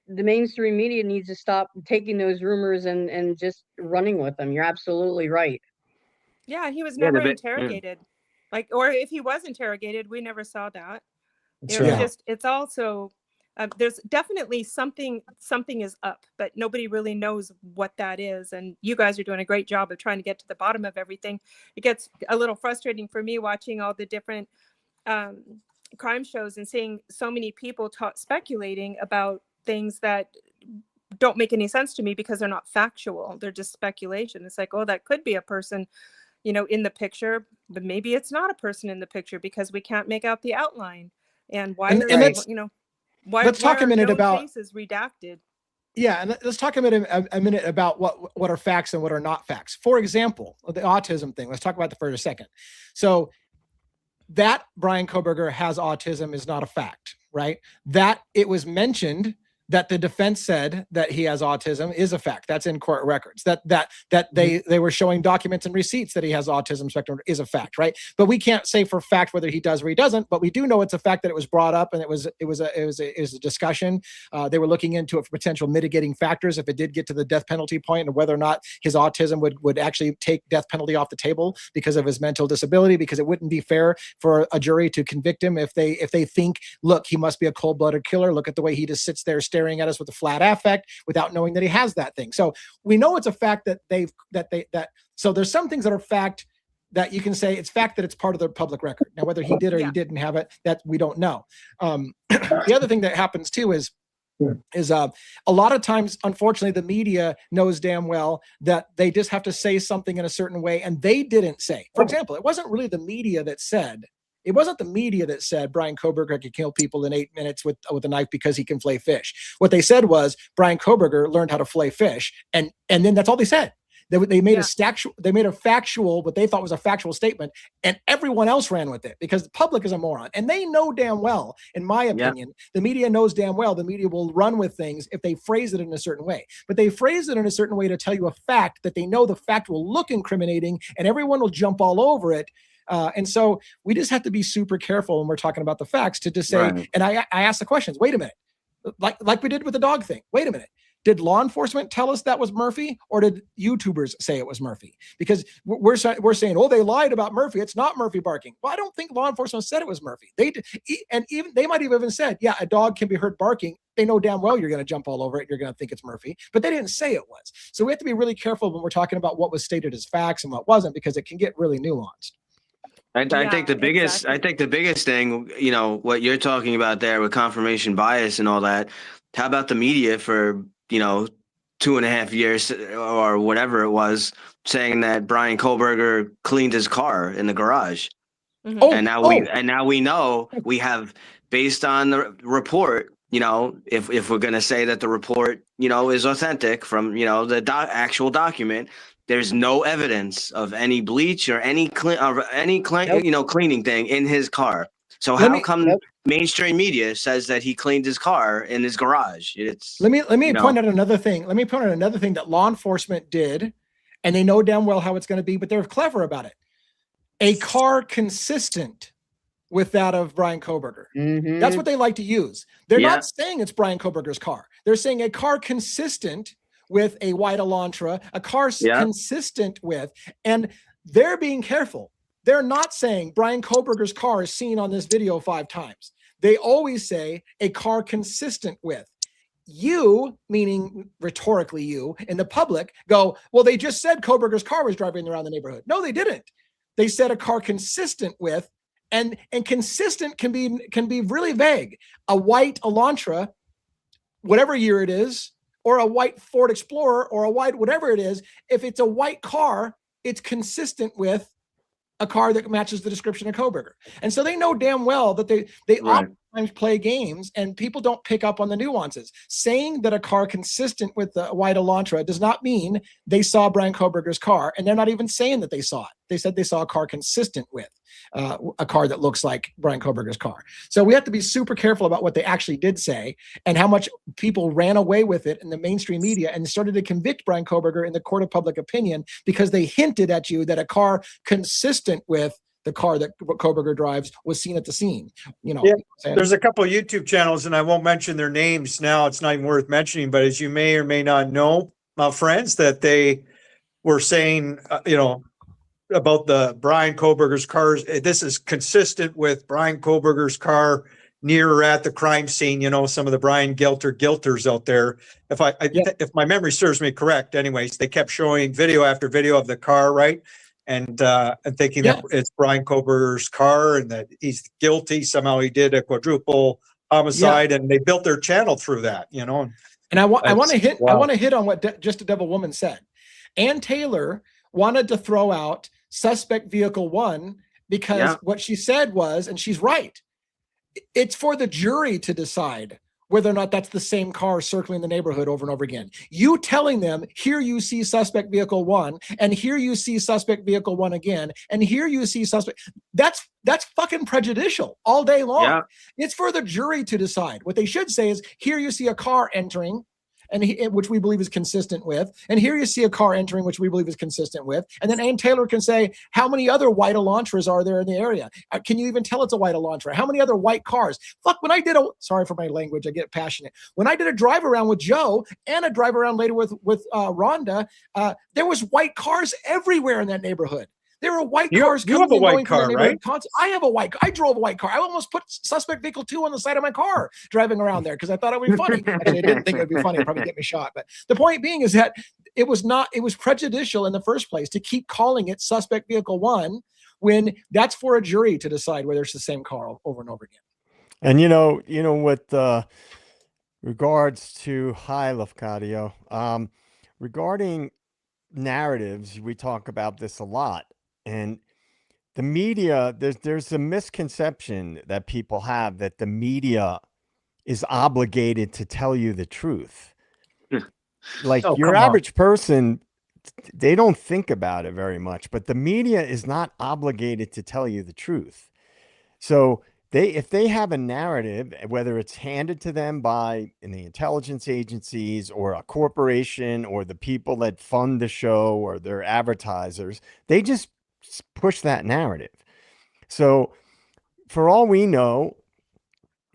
the mainstream media needs to stop taking those rumors and just running with them. You're absolutely right. Yeah, he was never interrogated. Like, or if he was interrogated, we never saw that. It's also there's definitely something is up, but nobody really knows what that is. And you guys are doing a great job of trying to get to the bottom of everything. It gets a little frustrating for me watching all the different crime shows and seeing so many people speculating about things that don't make any sense to me because they're not factual. They're just speculation. It's like, oh, that could be a person, in the picture, but maybe it's not a person in the picture because we can't make out the outline. And why let's talk a minute about faces redacted. Yeah, and let's talk a minute about what are facts and what are not facts. For example, the autism thing. Let's talk about that for a second. So that Brian Koberger has autism is not a fact, right? That it was mentioned that the defense said that he has autism is a fact. That's in court records. That they were showing documents and receipts that he has autism spectrum is a fact, right? But we can't say for fact whether he does or he doesn't. But we do know it's a fact that it was brought up and it was a discussion. They were looking into it for potential mitigating factors if it did get to the death penalty point, and whether or not his autism would actually take death penalty off the table because of his mental disability. Because it wouldn't be fair for a jury to convict him if they think, look, he must be a cold-blooded killer. Look at the way he just sits there staring at us with a flat affect without knowing that he has that thing. So we know it's a fact so there's some things that are fact that you can say it's fact that it's part of the public record. Now, whether he did or he didn't have it, that we don't know. The other thing that happens too is a lot of times, unfortunately, the media knows damn well that they just have to say something in a certain way, and they didn't say. For example, it wasn't really the media that said, it wasn't the media that said Brian Koberger could kill people in 8 minutes with a knife because he can fillet fish. What they said was Brian Koberger learned how to fillet fish, and then that's all they said. They made a factual, what they thought was a factual statement, and everyone else ran with it because the public is a moron. And they know damn well, in my opinion, the media knows damn well the media will run with things if they phrase it in a certain way. But they phrase it in a certain way to tell you a fact that they know the fact will look incriminating and everyone will jump all over it. And so we just have to be super careful when we're talking about the facts to just say, and I ask the questions, wait a minute, like we did with the dog thing. Wait a minute. Did law enforcement tell us that was Murphy, or did YouTubers say it was Murphy? Because we're saying, oh, they lied about Murphy. It's not Murphy barking. Well, I don't think law enforcement said it was Murphy. They might have even said, yeah, a dog can be heard barking. They know damn well you're going to jump all over it. You're going to think it's Murphy, but they didn't say it was. So we have to be really careful when we're talking about what was stated as facts and what wasn't, because it can get really nuanced. I think the biggest thing, you know, what you're talking about there with confirmation bias and all that. How about the media for, you know, 2.5 years or whatever it was, saying that Brian Kohlberger cleaned his car in the garage. And now we know, we have, based on the report, you know, if we're going to say that the report, you know, is authentic from, you know, the actual document, there's no evidence of any bleach or any cleaning thing in his car. So how come mainstream media says that he cleaned his car in his garage? Let me point out another thing. Let me point out another thing that law enforcement did, and they know damn well how it's going to be, but they're clever about it. A car consistent with that of Brian Kohlberger. That's what they like to use. They're not saying it's Brian Kohlberger's car. They're saying a car consistent with a white Elantra, a car consistent with, and they're being careful. They're not saying Brian Kohlberger's car is seen on this video 5 times. They always say a car consistent with. You, meaning rhetorically you, in the public, go, well, they just said Kohlberger's car was driving around the neighborhood. No, they didn't. They said a car consistent with, and consistent can be really vague. A white Elantra, whatever year it is, or a white Ford Explorer, or a white whatever it is, if it's a white car, it's consistent with a car that matches the description of Kohlberger. And so they know damn well that they oftentimes play games and people don't pick up on the nuances. Saying that a car consistent with the white Elantra does not mean they saw Brian Kohlberger's car, and they're not even saying that they saw it. They said they saw a car consistent with a car that looks like Brian Kohlberger's car. So we have to be super careful about what they actually did say and how much people ran away with it in the mainstream media and started to convict Brian Kohlberger in the court of public opinion because they hinted at you that a car consistent with the car that Kohlberger drives was seen at the scene. You know, there's a couple of YouTube channels, and I won't mention their names now. It's not even worth mentioning, but as you may or may not know, my friends, that they were saying, you know, about the Brian Kohlberger's cars. This is consistent with Brian Kohlberger's car near or at the crime scene. You know, some of the Brian Gelters out there. If my memory serves me correct, anyways, they kept showing video after video of the car, right? And thinking that it's Brian Kohlberger's car and that he's guilty. Somehow he did a quadruple homicide, and they built their channel through that, you know. And I want to hit on what Just a Devil Woman said. Ann Taylor wanted to throw out suspect vehicle 1 because what she said was, and she's right, it's for the jury to decide whether or not that's the same car circling the neighborhood over and over again. You telling them, here you see suspect vehicle 1, and here you see suspect vehicle 1 again, and here you see suspect, that's fucking prejudicial all day long. It's for the jury to decide. What they should say is, here you see a car entering, and which we believe is consistent with, and here you see a car entering, which we believe is consistent with, and then Ann Taylor can say, how many other white Elantras are there in the area? Can you even tell it's a white Elantra? How many other white cars? Fuck, when I did sorry for my language, I get passionate. When I did a drive around with Joe and a drive around later with Rhonda, there was white cars everywhere in that neighborhood. There were white cars. You have a white car, right? I have a white car. I drove a white car. I almost put suspect vehicle 2 on the side of my car driving around there because I thought it would be funny. Actually, I didn't think it would be funny. It'd probably get me shot. But the point being is that it was prejudicial in the first place to keep calling it suspect vehicle 1 when that's for a jury to decide whether it's the same car over and over again. And you know, with regards to Lafcadio, regarding narratives, we talk about this a lot. And the media, there's a misconception that people have that the media is obligated to tell you the truth. Like your average person think about it very much, but the media is not obligated to tell you the truth. So if they have a narrative, whether it's handed to them by the intelligence agencies or a corporation or the people that fund the show or their advertisers, they just push that narrative. So for all we know,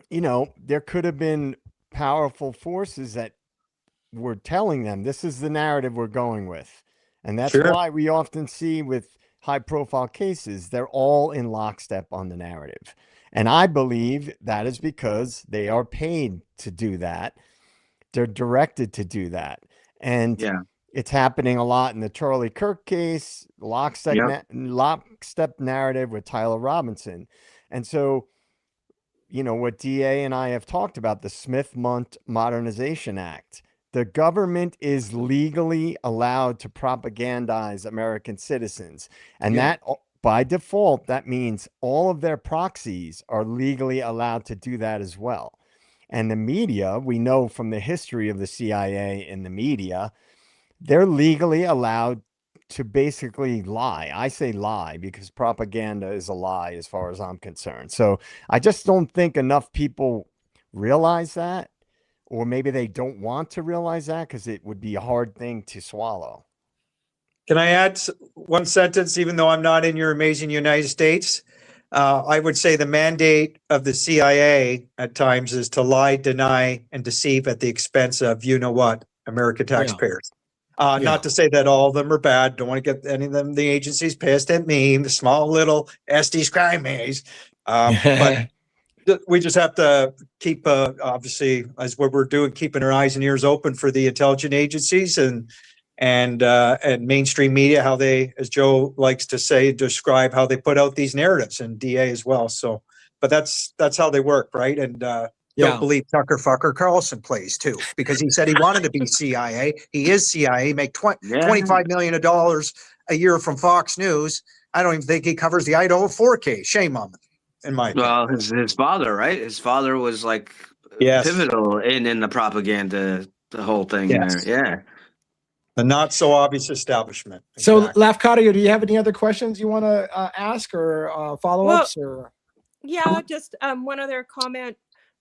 there could have been powerful forces that were telling them this is the narrative we're going with. And that's why we often see with high profile cases, they're all in lockstep on the narrative. And I believe that is because they are paid to do that. They're directed to do that. And it's happening a lot in the Charlie Kirk case, lockstep narrative with Tyler Robinson. And so, what DA and I have talked about, the Smith-Mundt Modernization Act, the government is legally allowed to propagandize American citizens. And that, by default, that means all of their proxies are legally allowed to do that as well. And the media, we know from the history of the CIA and the media, they're legally allowed to basically lie. I say lie because propaganda is a lie as far as I'm concerned. So I just don't think enough people realize that, or maybe they don't want to realize that because it would be a hard thing to swallow. Can I add one sentence, even though I'm not in your amazing United States? I would say the mandate of the CIA at times is to lie, deny, and deceive at the expense of, American taxpayers. Not to say that all of them are bad. Don't want to get any of them, the agencies pissed at me, the small little Estes crime maze. But we just have to keep, obviously, as what we're doing, keeping our eyes and ears open for the intelligence agencies and mainstream media, how they, as Joe likes to say, describe how they put out these narratives, and DA as well. So, but that's how they work, right? And don't believe Tucker Fucker Carlson plays too, because he said he wanted to be CIA. He is CIA. Make $25 million a year from Fox News. I don't even think he covers the Idaho 4K. Shame on him, in my opinion. Well, his father, right? His father was like pivotal in the propaganda, the whole thing there. Yeah. The not so obvious establishment. So, Lafcadio, do you have any other questions you want to ask or follow-ups? Yeah, just one other comment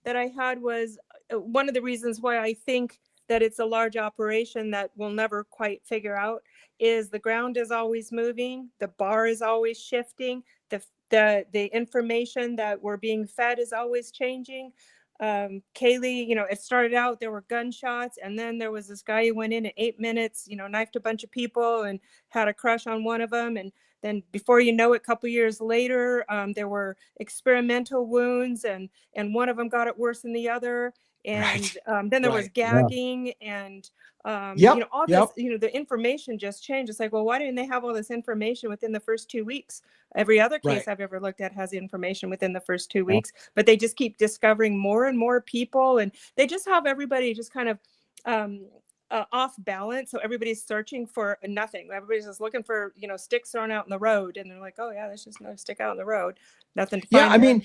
that I had was one of the reasons why I think that it's a large operation that we'll never quite figure out is the ground is always moving, the bar is always shifting, the information that we're being fed is always changing. Kaylee, it started out, there were gunshots, and then there was this guy who went in 8 minutes, knifed a bunch of people and had a crush on one of them. And then before you know it, a couple years later, there were experimental wounds, and one of them got it worse than the other. And then there was gagging and all this, the information just changed. It's like, well, why didn't they have all this information within the first 2 weeks? Every other case I've ever looked at has information within the first 2 weeks, but they just keep discovering more and more people, and they just have everybody just kind of off balance. So everybody's searching for nothing. Everybody's just looking for, sticks thrown out in the road, and they're like, oh yeah, there's just another stick out in the road. Nothing to find. Yeah, I mean,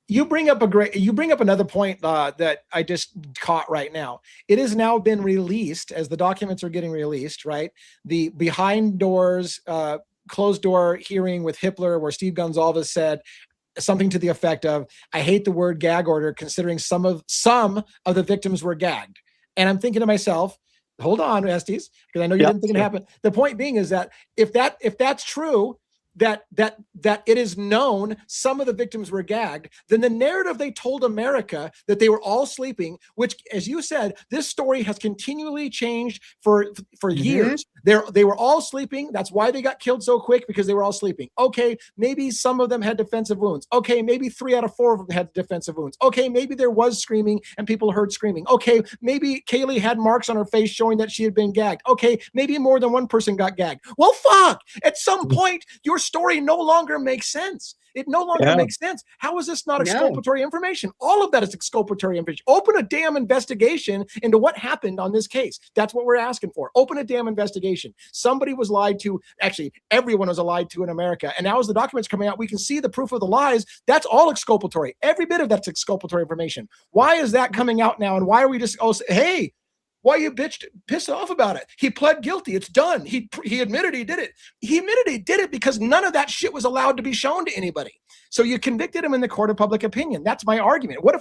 you bring up another point that I just caught right now. It has now been released, as the documents are getting released, right? The behind doors, closed door hearing with Hippler, where Steve Gonsalves said something to the effect of, I hate the word gag order, considering some of the victims were gagged. And I'm thinking to myself, hold on, Estes, because I know you didn't think it happened. The point being is that if that's true, that it is known some of the victims were gagged, then the narrative they told America that they were all sleeping, which, as you said, this story has continually changed for years. They were all sleeping. That's why they got killed so quick, because they were all sleeping. Okay, maybe some of them had defensive wounds. Okay, maybe 3 out of 4 of them had defensive wounds. Okay, maybe there was screaming and people heard screaming. Okay, maybe Kaylee had marks on her face showing that she had been gagged. Okay, maybe more than one person got gagged. Well, fuck! At some point, your story no longer makes sense. It no longer makes sense. How is this not exculpatory information? All of that is exculpatory information. Open a damn investigation into what happened on this case. That's what we're asking for. Open a damn investigation. Somebody was lied to. Actually, everyone was lied to in America. And now as the documents coming out, we can see the proof of the lies. That's all exculpatory. Every bit of that's exculpatory information. Why is that coming out now? And why are we just, hey, Why are you pissed off about it? He pled guilty. It's done. He admitted he did it. He admitted he did it because none of that shit was allowed to be shown to anybody. So you convicted him in the court of public opinion. That's my argument. What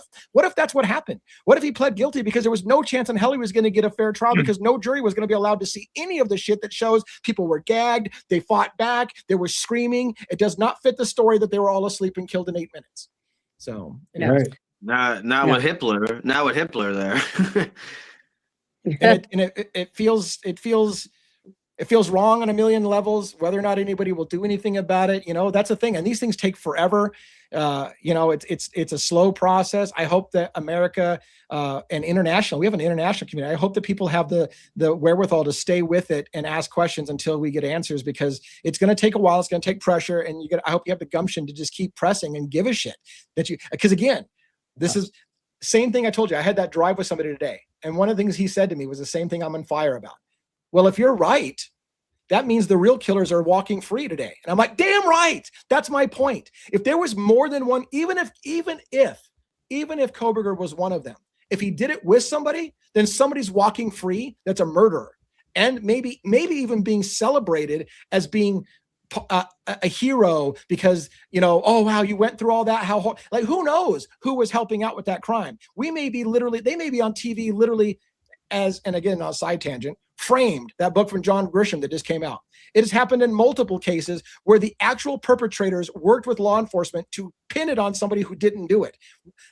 if that's what happened? What if he pled guilty because there was no chance in hell he was going to get a fair trial because no jury was going to be allowed to see any of the shit that shows people were gagged, they fought back, they were screaming. It does not fit the story that they were all asleep and killed in 8 minutes. So, right. Not with Hitler. Not with Hitler there. and it feels wrong on a million levels, whether or not anybody will do anything about it. That's the thing. And these things take forever. It's a slow process. I hope that America and international, we have an international community. I hope that people have the wherewithal to stay with it and ask questions until we get answers, because it's going to take a while. It's going to take pressure. And I hope you have the gumption to just keep pressing and give a shit because again, this is same thing I told you. I had that drive with somebody today. And one of the things he said to me was the same thing I'm on fire about. Well, if you're right, that means the real killers are walking free today. And I'm like, damn right. That's my point. If there was more than one, even if Koberger was one of them, if he did it with somebody, then somebody's walking free. That's a murderer. And maybe even being celebrated as being a hero because, oh, wow, you went through all that. Who knows who was helping out with that crime? They may be on TV literally as, and again, on a side tangent, Framed, that book from John Grisham that just came out. It has happened in multiple cases where the actual perpetrators worked with law enforcement to pin it on somebody who didn't do it.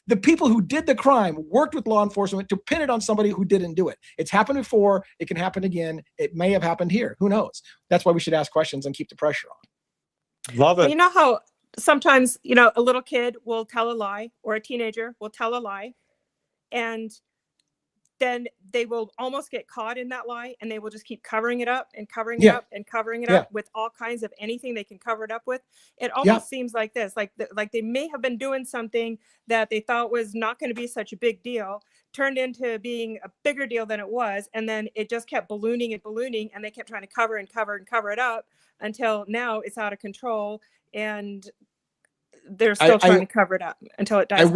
The people who did the crime worked with law enforcement to pin it on somebody who didn't do it. It's happened before. It can happen again. It may have happened here. Who knows? That's why we should ask questions and keep the pressure on. Love it. You know how sometimes, a little kid will tell a lie, or a teenager will tell a lie, and then they will almost get caught in that lie, and they will just keep covering it up and covering it up and covering it up with all kinds of anything they can cover it up with. It almost seems like this, like they may have been doing something that they thought was not going to be such a big deal, turned into being a bigger deal than it was, and then it just kept ballooning and ballooning, and they kept trying to cover and cover and cover it up until now it's out of control, and they're still trying to cover it up until it dies.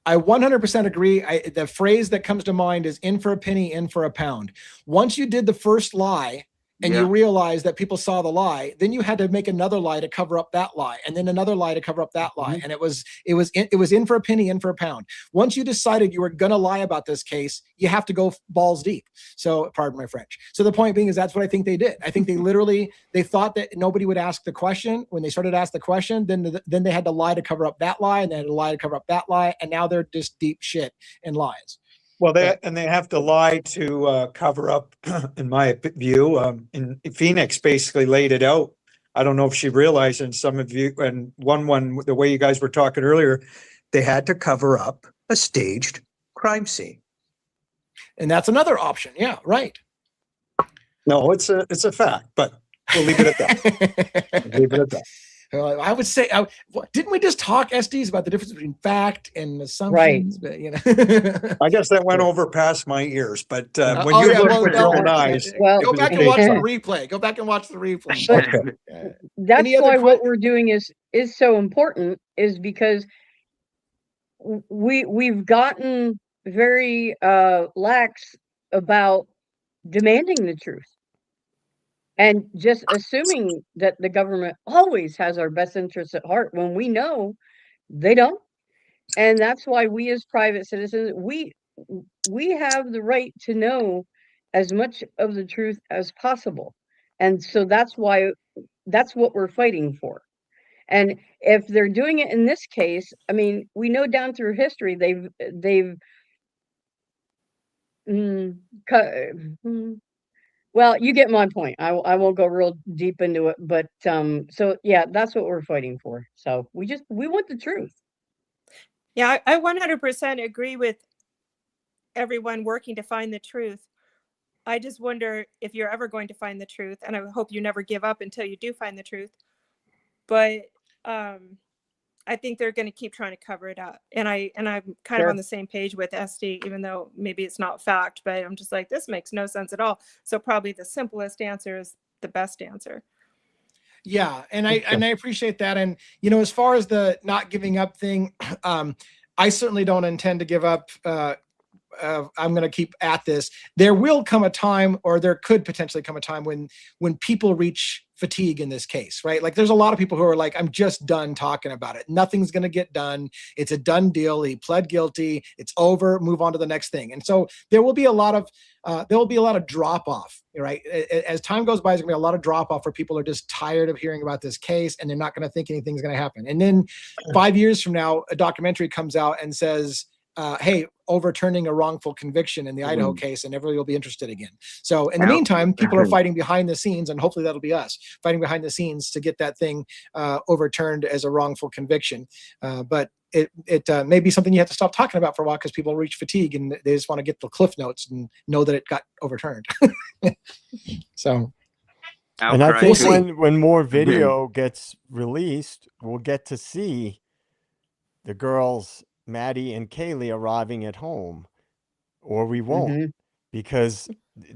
I 100% agree. The phrase that comes to mind is in for a penny, in for a pound. Once you did the first lie and you realized that people saw the lie, then you had to make another lie to cover up that lie, and then another lie to cover up that lie. And it was in for a penny, in for a pound. Once you decided you were going to lie about this case, you have to go balls deep. So pardon my French. So the point being is that's what I think they did. I think they thought that nobody would ask the question. When they started to ask the question, then they had to lie to cover up that lie, and they had to lie to cover up that lie. And now they're just deep shit in lies. Well, they have to lie to cover up, in my view. And Phoenix basically laid it out. I don't know if she realized, and some of you, and one, the way you guys were talking earlier, they had to cover up a staged crime scene. And that's another option. Yeah, right. No, it's a fact, but we'll leave it at that. I would say, didn't we just talk, SDs, about the difference between fact and assumptions? Right. But, I guess that went over past my ears, but when you look with your own eyes, go back and watch the replay. Go back and watch the replay. Okay. That's why what we're doing is so important, is because we've gotten very lax about demanding the truth. And just assuming that the government always has our best interests at heart when we know they don't. And that's why we as private citizens, we have the right to know as much of the truth as possible. And so that's what we're fighting for. And if they're doing it in this case, I mean, we know down through history, they've well, you get my point. I won't go real deep into it, but so yeah, that's what we're fighting for. So we want the truth. Yeah, I 100% agree with everyone working to find the truth. I just wonder if you're ever going to find the truth, and I hope you never give up until you do find the truth. But I think they're going to keep trying to cover it up. And I'm kind of on the same page with SD, even though maybe it's not fact, but I'm just like, this makes no sense at all. So probably the simplest answer is the best answer. Yeah. And I appreciate that. And, as far as the not giving up thing, I certainly don't intend to give up I'm going to keep at this. There will come a time, or there could potentially come a time when people reach fatigue in this case, right? Like there's a lot of people who are like, I'm just done talking about it. Nothing's going to get done. It's a done deal. He pled guilty. It's over. Move on to the next thing. And so there will be a lot of drop off, right? As time goes by, there's gonna be a lot of drop off where people are just tired of hearing about this case and they're not going to think anything's going to happen. And then 5 years from now, a documentary comes out and says, hey, overturning a wrongful conviction in the Idaho case, and everybody will be interested again. So in the meantime, people are fighting behind the scenes, and hopefully that'll be us fighting behind the scenes to get that thing overturned as a wrongful conviction. But it may be something you have to stop talking about for a while because people reach fatigue and they just want to get the cliff notes and know that it got overturned. So, and I think when more video gets released, we'll get to see the girls, Maddie and Kaylee, arriving at home, or we won't, because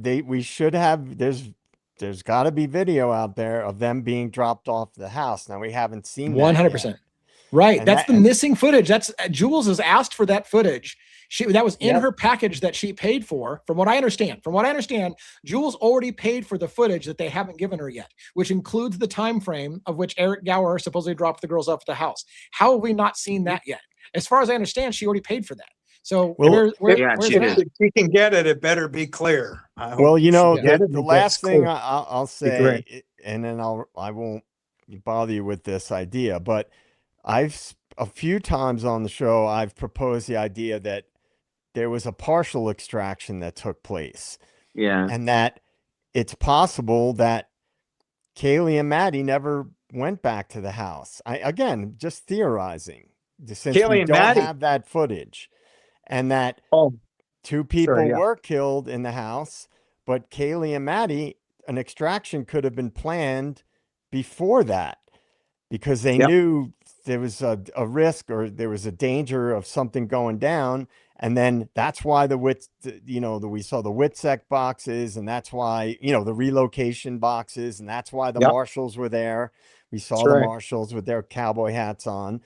we should have. There's got to be video out there of them being dropped off the house. Now we haven't seen 100%. Right. And that's the missing footage. That's Jules has asked for that footage. That was in her package that she paid for. From what I understand, Jules already paid for the footage that they haven't given her yet, which includes the time frame of which Eric Gower supposedly dropped the girls off at the house. How have we not seen that yet? As far as I understand, she already paid for that. So where's that? If she can get it, it better be clear. Well, the last thing I'll say, and then I won't bother you with this idea, but a few times on the show, I've proposed the idea that there was a partial extraction that took place. Yeah. And that it's possible that Kaylee and Maddie never went back to the house. Again, just theorizing, since Kaylee we and don't Maddie have that footage, and that two people were killed in the house, but Kaylee and Maddie, an extraction could have been planned before that because they knew there was a risk or there was a danger of something going down. And then that's why we saw the WITSEC boxes, and that's why, the relocation boxes, and that's why the marshals were there. We saw the marshals with their cowboy hats on.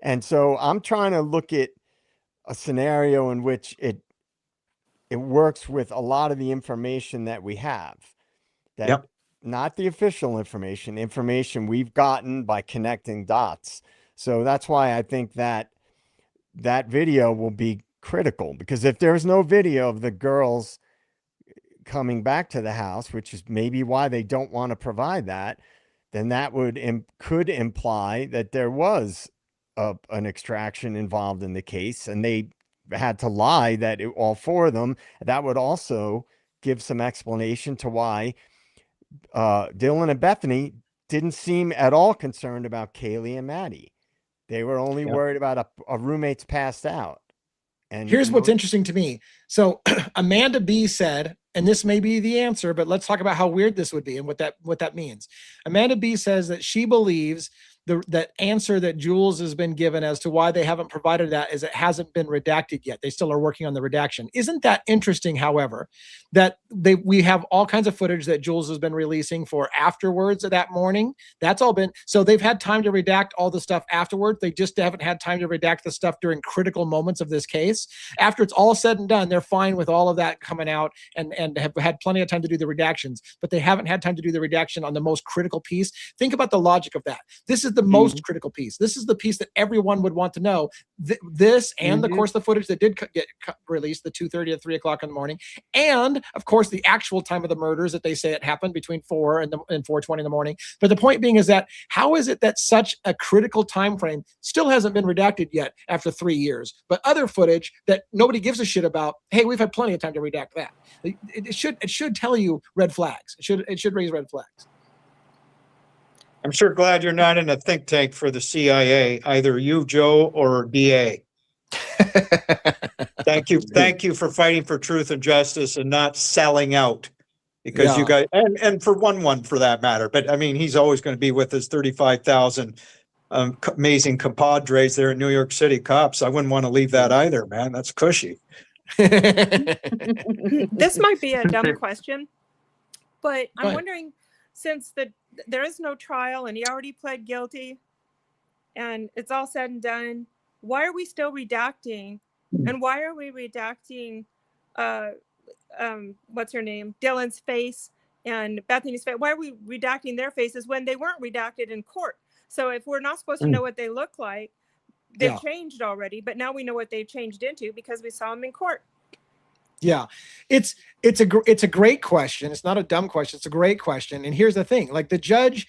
And so I'm trying to look at a scenario in which it works with a lot of the information that we have. Not the official information we've gotten by connecting dots. So that's why I think that video will be critical, because if there's no video of the girls coming back to the house, which is maybe why they don't want to provide that, then that could imply that there was an extraction involved in the case, and they had to lie that all four of them. That would also give some explanation to why Dylan and Bethany didn't seem at all concerned about Kaylee and Maddie. They were only worried about a roommate's passed out. And here's what's interesting to me. So Amanda B said, and this may be the answer, but let's talk about how weird this would be and what that means. Amanda B says that she believes that answer that Jules has been given as to why they haven't provided that is it hasn't been redacted yet. They still are working on the redaction. Isn't that interesting, however, that we have all kinds of footage that Jules has been releasing for afterwards of that morning? That's all been, so they've had time to redact all the stuff afterward. They just haven't had time to redact the stuff during critical moments of this case. After it's all said and done, they're fine with all of that coming out and have had plenty of time to do the redactions, but they haven't had time to do the redaction on the most critical piece. Think about the logic of that. This is the most critical piece. This is the piece that everyone would want to know. This and of course the footage that did get released, the 2:30 to 3 o'clock in the morning, and of course the actual time of the murders that they say it happened between 4 and 4:20 in the morning. But the point being is that how is it that such a critical time frame still hasn't been redacted yet after 3 years, but other footage that nobody gives a shit about, hey, we've had plenty of time to redact that. It should tell you red flags. It should raise red flags. I'm sure glad you're not in a think tank for the CIA, either you, Joe, or DA. Thank you for fighting for truth and justice and not selling out, because you guys, and for one for that matter. But I mean, he's always going to be with his 35,000 amazing compadres there in New York City cops. I wouldn't want to leave that either, man. That's cushy. This might be a dumb question, but I'm wondering, since there is no trial and he already pled guilty and it's all said and done, why are we still redacting And why are we redacting, what's her name? Dylan's face and Bethany's face. Why are we redacting their faces when they weren't redacted in court? So if we're not supposed to know what they look like, they've changed already, but now we know what they've changed into because we saw them in court. Yeah, it's a great question. It's not a dumb question. It's a great question. And here's the thing, like the judge,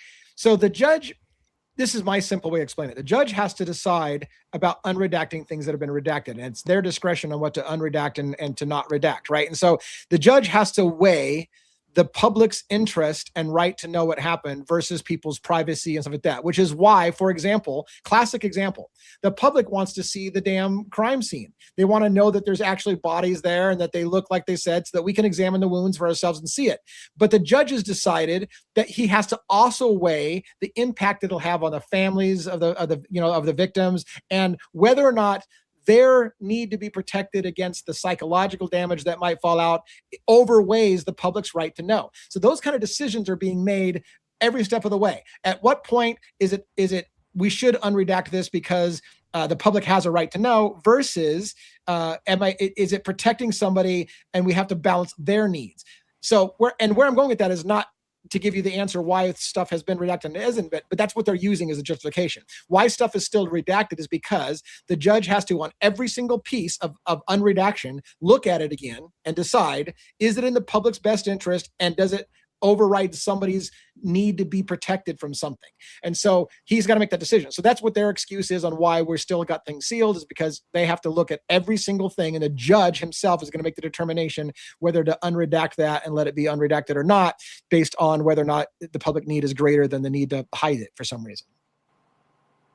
this is my simple way of explaining it. The judge has to decide about unredacting things that have been redacted, and it's their discretion on what to unredact and to not redact, right? And so the judge has to weigh the public's interest and right to know what happened versus people's privacy and stuff like that, which is why, for example, classic example, the public wants to see the damn crime scene. They want to know that there's actually bodies there and that they look like they said, so that we can examine the wounds for ourselves and see it. But the judge has decided that he has to also weigh the impact it'll have on the families of the victims, and whether or not their need to be protected against the psychological damage that might fall out overweighs the public's right to know. So those kind of decisions are being made every step of the way. At what point is it we should unredact this because the public has a right to know versus is it protecting somebody and we have to balance their needs? So where I'm going with that is not to give you the answer why stuff has been redacted and it isn't, but that's what they're using as a justification. Why stuff is still redacted is because the judge has to, on every single piece of unredaction, look at it again and decide, is it in the public's best interest and does it override somebody's need to be protected from something? And so he's got to make that decision. So that's what their excuse is on why we're still got things sealed, is because they have to look at every single thing, and the judge himself is going to make the determination whether to unredact that and let it be unredacted or not, based on whether or not the public need is greater than the need to hide it for some reason.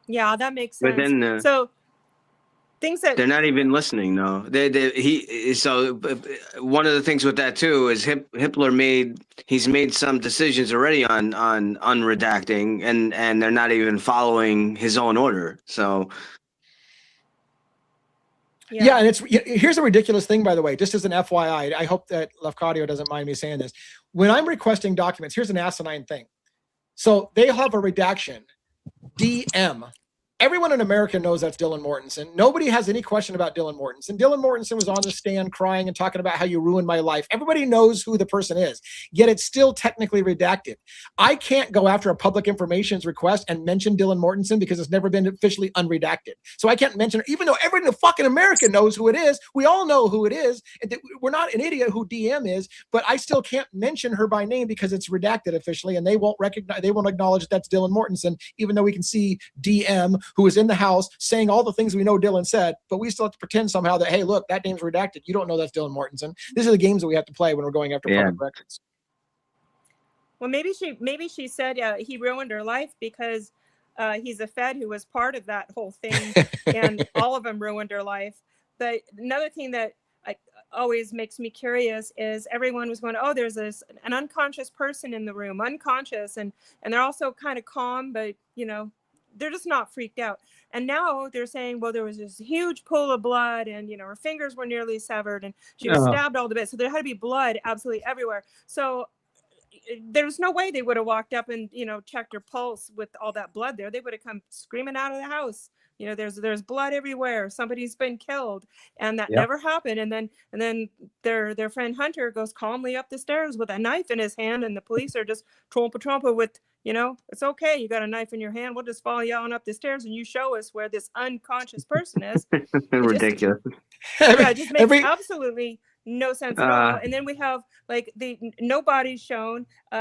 Yeah, that makes sense. But then, so things that they're not even listening. No, so one of the things with that too is Hitler he's made some decisions already on unredacting, and they're not even following his own order. So yeah, and here's a ridiculous thing, by the way, just as an FYI. I hope that Lefcadio doesn't mind me saying this. When I'm requesting documents, here's an asinine thing. So they have a redaction, DM. Everyone in America knows that's Dylan Mortensen. Nobody has any question about Dylan Mortensen. Dylan Mortensen was on the stand crying and talking about how you ruined my life. Everybody knows who the person is, yet it's still technically redacted. I can't go after a public information's request and mention Dylan Mortensen because it's never been officially unredacted. So I can't mention her, even though everyone in fucking America knows who it is. We all know who it is. And we're not an idiot who DM is, but I still can't mention her by name because it's redacted officially, and they won't acknowledge that that's Dylan Mortensen, even though we can see DM, who is in the house saying all the things we know Dylan said, but we still have to pretend somehow that, hey, look, that name's redacted. You don't know that's Dylan Mortensen. These are the games that we have to play when we're going after public records. Well, maybe she said he ruined her life because he's a Fed who was part of that whole thing, and all of them ruined her life. But another thing that always makes me curious is everyone was going, oh, there's an unconscious person in the room, unconscious, and they're also kind of calm, but they're just not freaked out. And now they're saying, well, there was this huge pool of blood, and her fingers were nearly severed, and she was stabbed all the bit. So there had to be blood absolutely everywhere. So there's no way they would have walked up and checked her pulse with all that blood there. They would have come screaming out of the house. There's blood everywhere. Somebody's been killed, and that never happened. And then their friend Hunter goes calmly up the stairs with a knife in his hand, and the police are just trompa with, it's okay. You got a knife in your hand. We'll just follow you on up the stairs, and you show us where this unconscious person is. Ridiculous. It just makes absolutely no sense at all. And then we have no bodies shown. We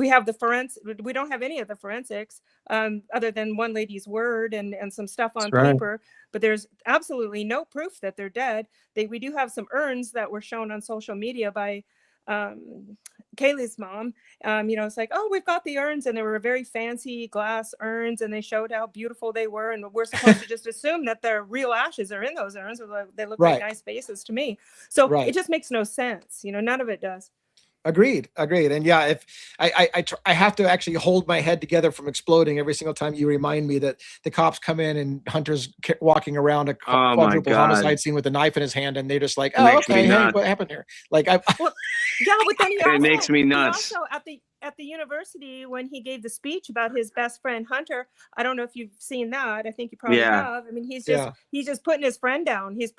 have the forensics. We don't have any of the forensics other than one lady's word and some stuff on paper, but there's absolutely no proof that they're dead. We do have some urns that were shown on social media by Kaylee's mom. It's like, oh, we've got the urns, and they were very fancy glass urns, and they showed how beautiful they were, and we're supposed to just assume that their real ashes are in those urns. They look like nice faces to me. So it just makes no sense. None of it does. Agreed. And yeah, if I have to actually hold my head together from exploding every single time you remind me that the cops come in and Hunter's walking around a quadruple homicide scene with a knife in his hand, and they're just like, oh, okay, hey, what happened here? But then it makes me nuts. Also at the university when he gave the speech about his best friend Hunter. I don't know if you've seen that. I think you probably have. I mean, he's just putting his friend down. He's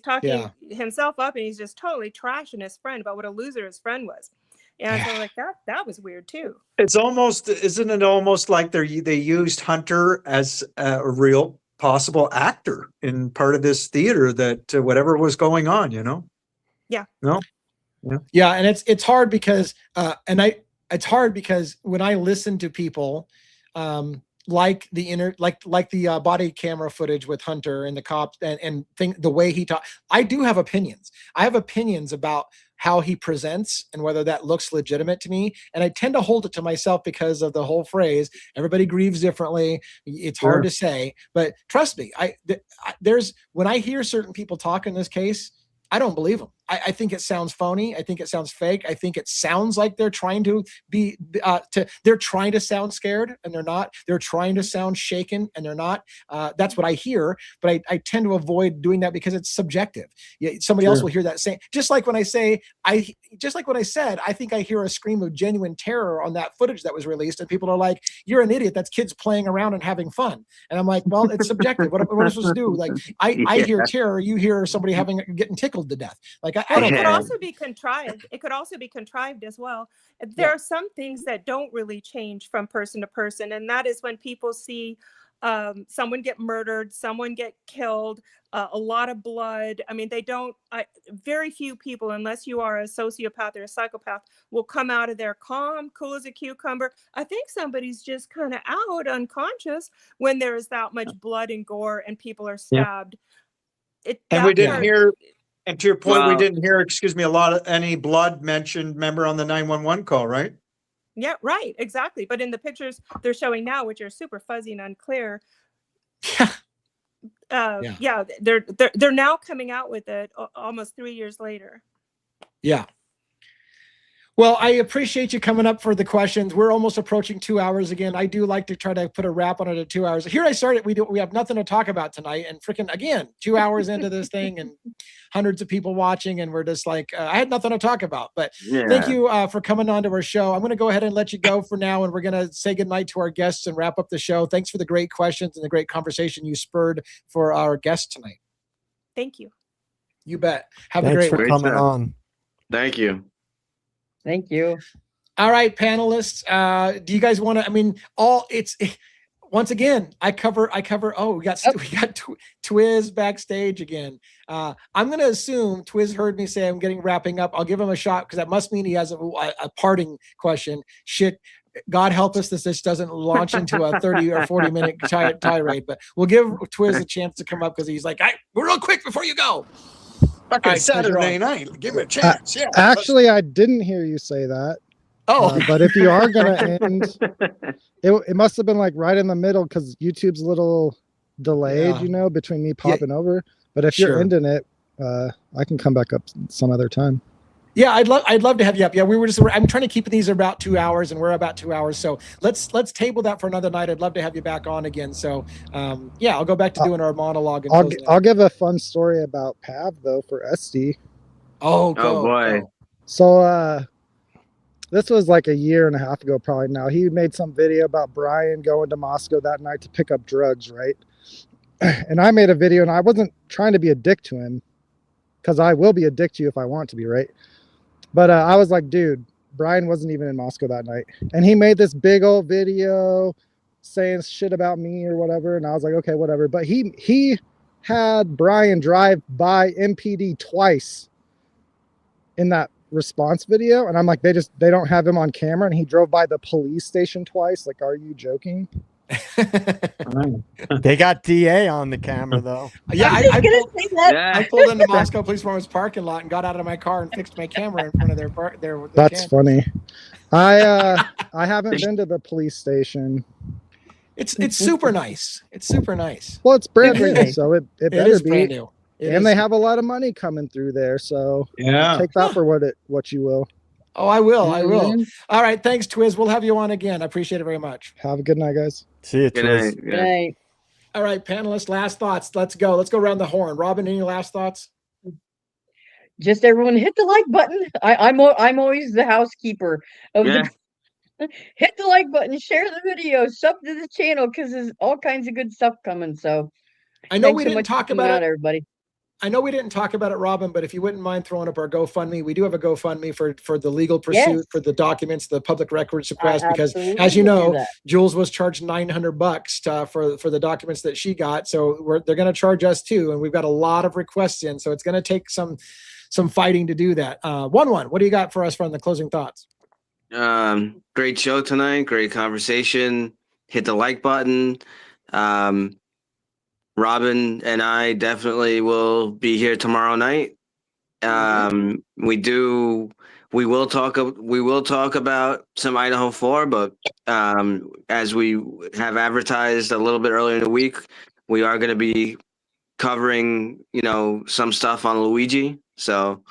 talking himself up, and he's just totally trashing his friend about what a loser his friend was. And so like that was weird too. It's almost, isn't it almost like they used Hunter as a real possible actor in part of this theater that whatever was going on, you know? Yeah. No. Yeah, and it's hard because it's hard because when I listen to people like the body camera footage with Hunter and the cops and the way he talks, I do have opinions. I have opinions about how he presents and whether that looks legitimate to me. And I tend to hold it to myself because of the whole phrase, everybody grieves differently. It's hard to say, but trust me, when I hear certain people talk in this case, I don't believe them. I think it sounds phony. I think it sounds fake. I think it sounds like they're trying to they're trying to sound scared and they're not. They're trying to sound shaken and they're not. That's what I hear, but I tend to avoid doing that because it's subjective. Somebody else will hear that saying, just like when I said, I think I hear a scream of genuine terror on that footage that was released, and people are like, "You're an idiot. That's kids playing around and having fun." And I'm like, "Well, it's subjective. What am I supposed to do?" Like, I hear terror. You hear somebody getting tickled to death. Like, it could also be contrived. It could also be contrived as well. There are some things that don't really change from person to person, and that is when people see someone get murdered, someone get killed, a lot of blood. I mean, very few people, unless you are a sociopath or a psychopath, will come out of there calm, cool as a cucumber. I think somebody's just kind of out unconscious when there is that much blood and gore and people are stabbed. And we didn't hear, and to your point, we didn't hear, any blood mentioned, remember, on the 911 call, right? Yeah, right, exactly. But in the pictures they're showing now, which are super fuzzy and unclear, they're now coming out with it almost 3 years later. Yeah. Well, I appreciate you coming up for the questions. We're almost approaching 2 hours again. I do like to try to put a wrap on it at 2 hours. Here I started. We have nothing to talk about tonight, and freaking again, 2 hours into this thing, and hundreds of people watching, and we're just like, I had nothing to talk about. But thank you for coming on to our show. I'm going to go ahead and let you go for now, and we're going to say goodnight to our guests and wrap up the show. Thanks for the great questions and the great conversation you spurred for our guests tonight. Thank you. You bet. Have Thanks a great for coming on. Thank you. Thank you. All right, panelists. Do you guys want to? Once again, I cover. Oh, we got Twiz backstage again. I'm going to assume Twiz heard me say I'm wrapping up. I'll give him a shot because that must mean he has a parting question. Shit. God help us this doesn't launch into a 30 or 40 minute tirade, but we'll give Twiz a chance to come up because he's like, real quick before you go. Okay, Saturday night. Give me a chance. Actually, I didn't hear you say that. Oh, but if you are going to end, it must have been like right in the middle because YouTube's a little delayed, between me popping over. But if you're ending it, I can come back up some other time. Yeah, I'd love to have you up. Yeah, I'm trying to keep these about 2 hours, and we're about 2 hours. So let's table that for another night. I'd love to have you back on again. So I'll go back to doing our monologue. And I'll give a fun story about Pav though for SD. Oh boy. Go. So this was like a year and a half ago, probably now. He made some video about Brian going to Moscow that night to pick up drugs, right? And I made a video, and I wasn't trying to be a dick to him, because I will be a dick to you if I want to be, right? But I was like, dude, Brian wasn't even in Moscow that night. And he made this big old video saying shit about me or whatever. And I was like, okay, whatever. But he had Brian drive by MPD twice in that response video. And I'm like, they don't have him on camera. And he drove by the police station twice. Like, are you joking? They got DA on the camera though. Yeah, I pulled into Moscow Police Department's parking lot and got out of my car and fixed my camera in front of their That's funny. I haven't been to the police station. It's super nice. It's super nice. Well, it's brand new, so it better be. Brand new. They have a lot of money coming through there, so take that for what you will. Oh, I will. All right. Thanks, Twiz. We'll have you on again. I appreciate it very much. Have a good night, guys. See you, Twiz. Good night. All right, panelists, last thoughts. Let's go around the horn. Robin, any last thoughts? Just everyone hit the like button. I'm always the housekeeper of the Hit the like button, share the video, sub to the channel because there's all kinds of good stuff coming. So I know thanks we so didn't much for talk coming about out, it. everybody. I know we didn't talk about it, Robin, but if you wouldn't mind throwing up our GoFundMe, we do have a GoFundMe for the legal pursuit, Yes. for the documents, the public records request, because Absolutely as you will do know, that. Jules was charged $900 for the documents that she got. So they're going to charge us too. And we've got a lot of requests in. So it's going to take some fighting to do that. One, what do you got for us from the closing thoughts? Great show tonight. Great conversation. Hit the like button. Robin and I definitely will be here tomorrow night. We will talk about some Idaho 4, but as we have advertised a little bit earlier in the week, we are going to be covering, some stuff on Luigi. So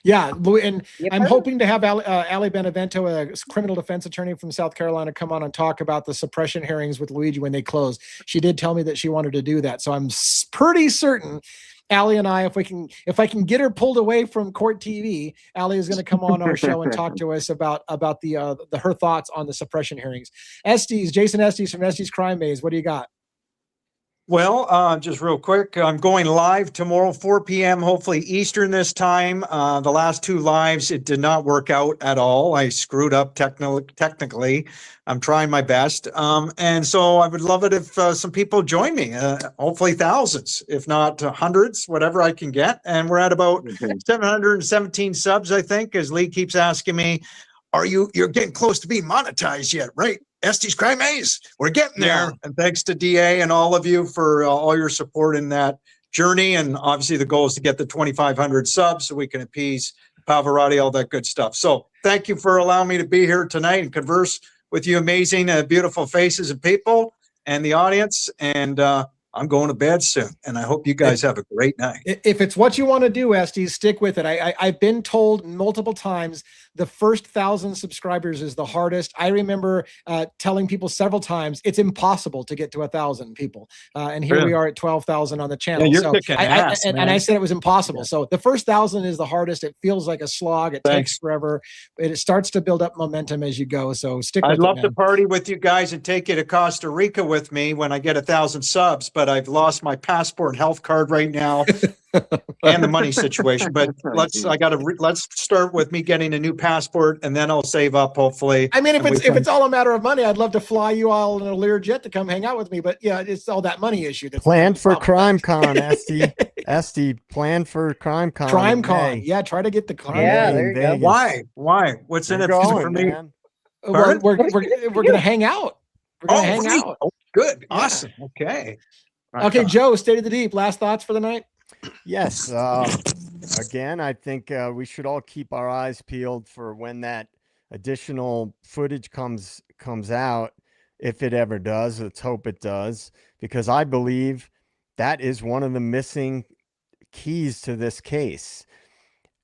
Yeah, and Yep. I'm hoping to have Ali Benevento, a criminal defense attorney from South Carolina, come on and talk about the suppression hearings with Luigi when they close. She did tell me that she wanted to do that, so I'm pretty certain Ali and I, if I can get her pulled away from court TV, Ali is going to come on our show and talk to us about the her thoughts on the suppression hearings. Jason Estes from Estes Crime Maze, what do you got? Well, just real quick, I'm going live tomorrow, 4 p.m., hopefully Eastern this time. The last two lives, it did not work out at all. I screwed up technically. I'm trying my best. And so I would love it if some people join me, hopefully thousands, if not hundreds, whatever I can get. And we're at about 717 subs, I think, as Lee keeps asking me, you're getting close to being monetized yet, right? Estes Crime Maze, we're getting there. Yeah. And thanks to DA and all of you for all your support in that journey. And obviously the goal is to get the 2,500 subs so we can appease Pavarotti, all that good stuff. So thank you for allowing me to be here tonight and converse with you amazing, beautiful faces and people and the audience. And I'm going to bed soon. And I hope you guys have a great night. If it's what you want to do, Estes, stick with it. I've been told multiple times the first 1,000 subscribers is the hardest. I remember telling people several times it's impossible to get to 1,000 people. And here we are at 12,000 on the channel. Yeah, you're kicking ass, and I said it was impossible. So the first 1,000 is the hardest. It feels like a slog. It takes forever. It starts to build up momentum as you go. So stick with it. I'd love to party with you guys and take you to Costa Rica with me when I get 1,000 subs, but I've lost my passport and health card right now. And the money situation, but let's start with me getting a new passport, and then I'll save up hopefully. I mean, if it's all a matter of money, I'd love to fly you all in a Learjet to come hang out with me. But yeah, it's all that money issue. Planned for CrimeCon, Esty. Planned for CrimeCon. CrimeCon, yeah. Try to get the crime. Yeah, there you go. Why? What's in it for me? We're gonna hang out. We're gonna hang out. Oh, good, awesome. Okay. Okay, Joe. State of the Deep. Last thoughts for the night. Yes. Again, I think we should all keep our eyes peeled for when that additional footage comes out, if it ever does. Let's hope it does, because I believe that is one of the missing keys to this case.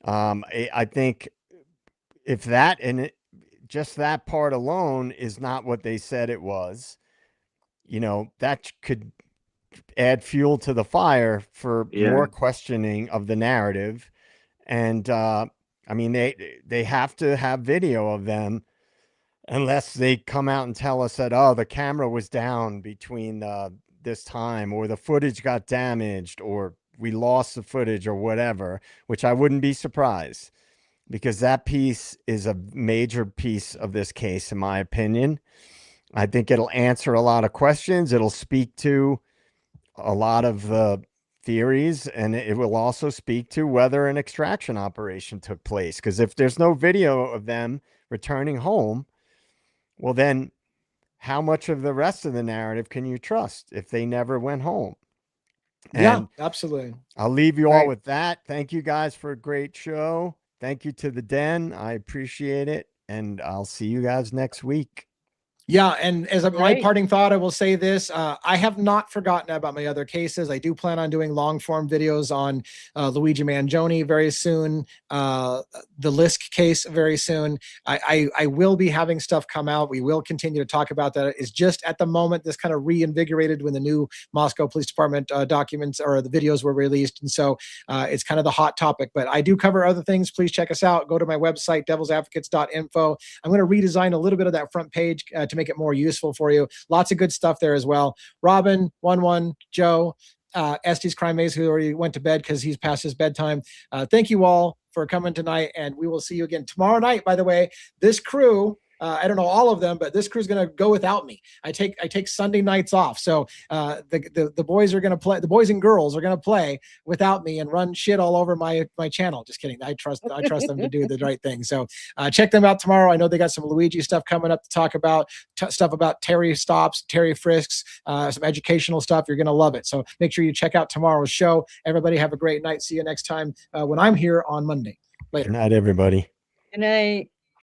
I think if that just that part alone is not what they said it was, that could add fuel to the fire for more questioning of the narrative. And I mean, they have to have video of them, unless they come out and tell us that, the camera was down between this time, or the footage got damaged, or we lost the footage, or whatever, which I wouldn't be surprised, because that piece is a major piece of this case, in my opinion. I think it'll answer a lot of questions. It'll speak to a lot of the theories, and it will also speak to whether an extraction operation took place. Because if there's no video of them returning home, well, then how much of the rest of the narrative can you trust if they never went home? Yeah, absolutely. I'll leave you all with that. Thank you guys for a great show. Thank you to the Den. I appreciate it. And I'll see you guys next week. Yeah, and as my Great. parting thought, I will say this. I have not forgotten about my other cases. I do plan on doing long-form videos on Luigi Mangione very soon, the Lisk case very soon. I will be having stuff come out. We will continue to talk about that. It's just at the moment, this kind of reinvigorated when the new Moscow Police Department documents or the videos were released. And so it's kind of the hot topic. But I do cover other things. Please check us out. Go to my website, devilsadvocates.info. I'm going to redesign a little bit of that front page to make it more useful for you. Lots of good stuff there as well. Robin, 1-1, Joe, Estes Crime Maze, who already went to bed because he's past his bedtime. Thank you all for coming tonight, and we will see you again tomorrow night. By the way, this crew, I don't know all of them, but this crew's going to go without me. I take Sunday nights off, so the boys are going to play. The boys and girls are going to play without me and run shit all over my channel. Just kidding. I trust them to do the right thing. So check them out tomorrow. I know they got some Luigi stuff coming up to talk about stuff about Terry stops, Terry frisks, some educational stuff. You're going to love it. So make sure you check out tomorrow's show. Everybody have a great night. See you next time when I'm here on Monday. Later. Good night, everybody. Good night.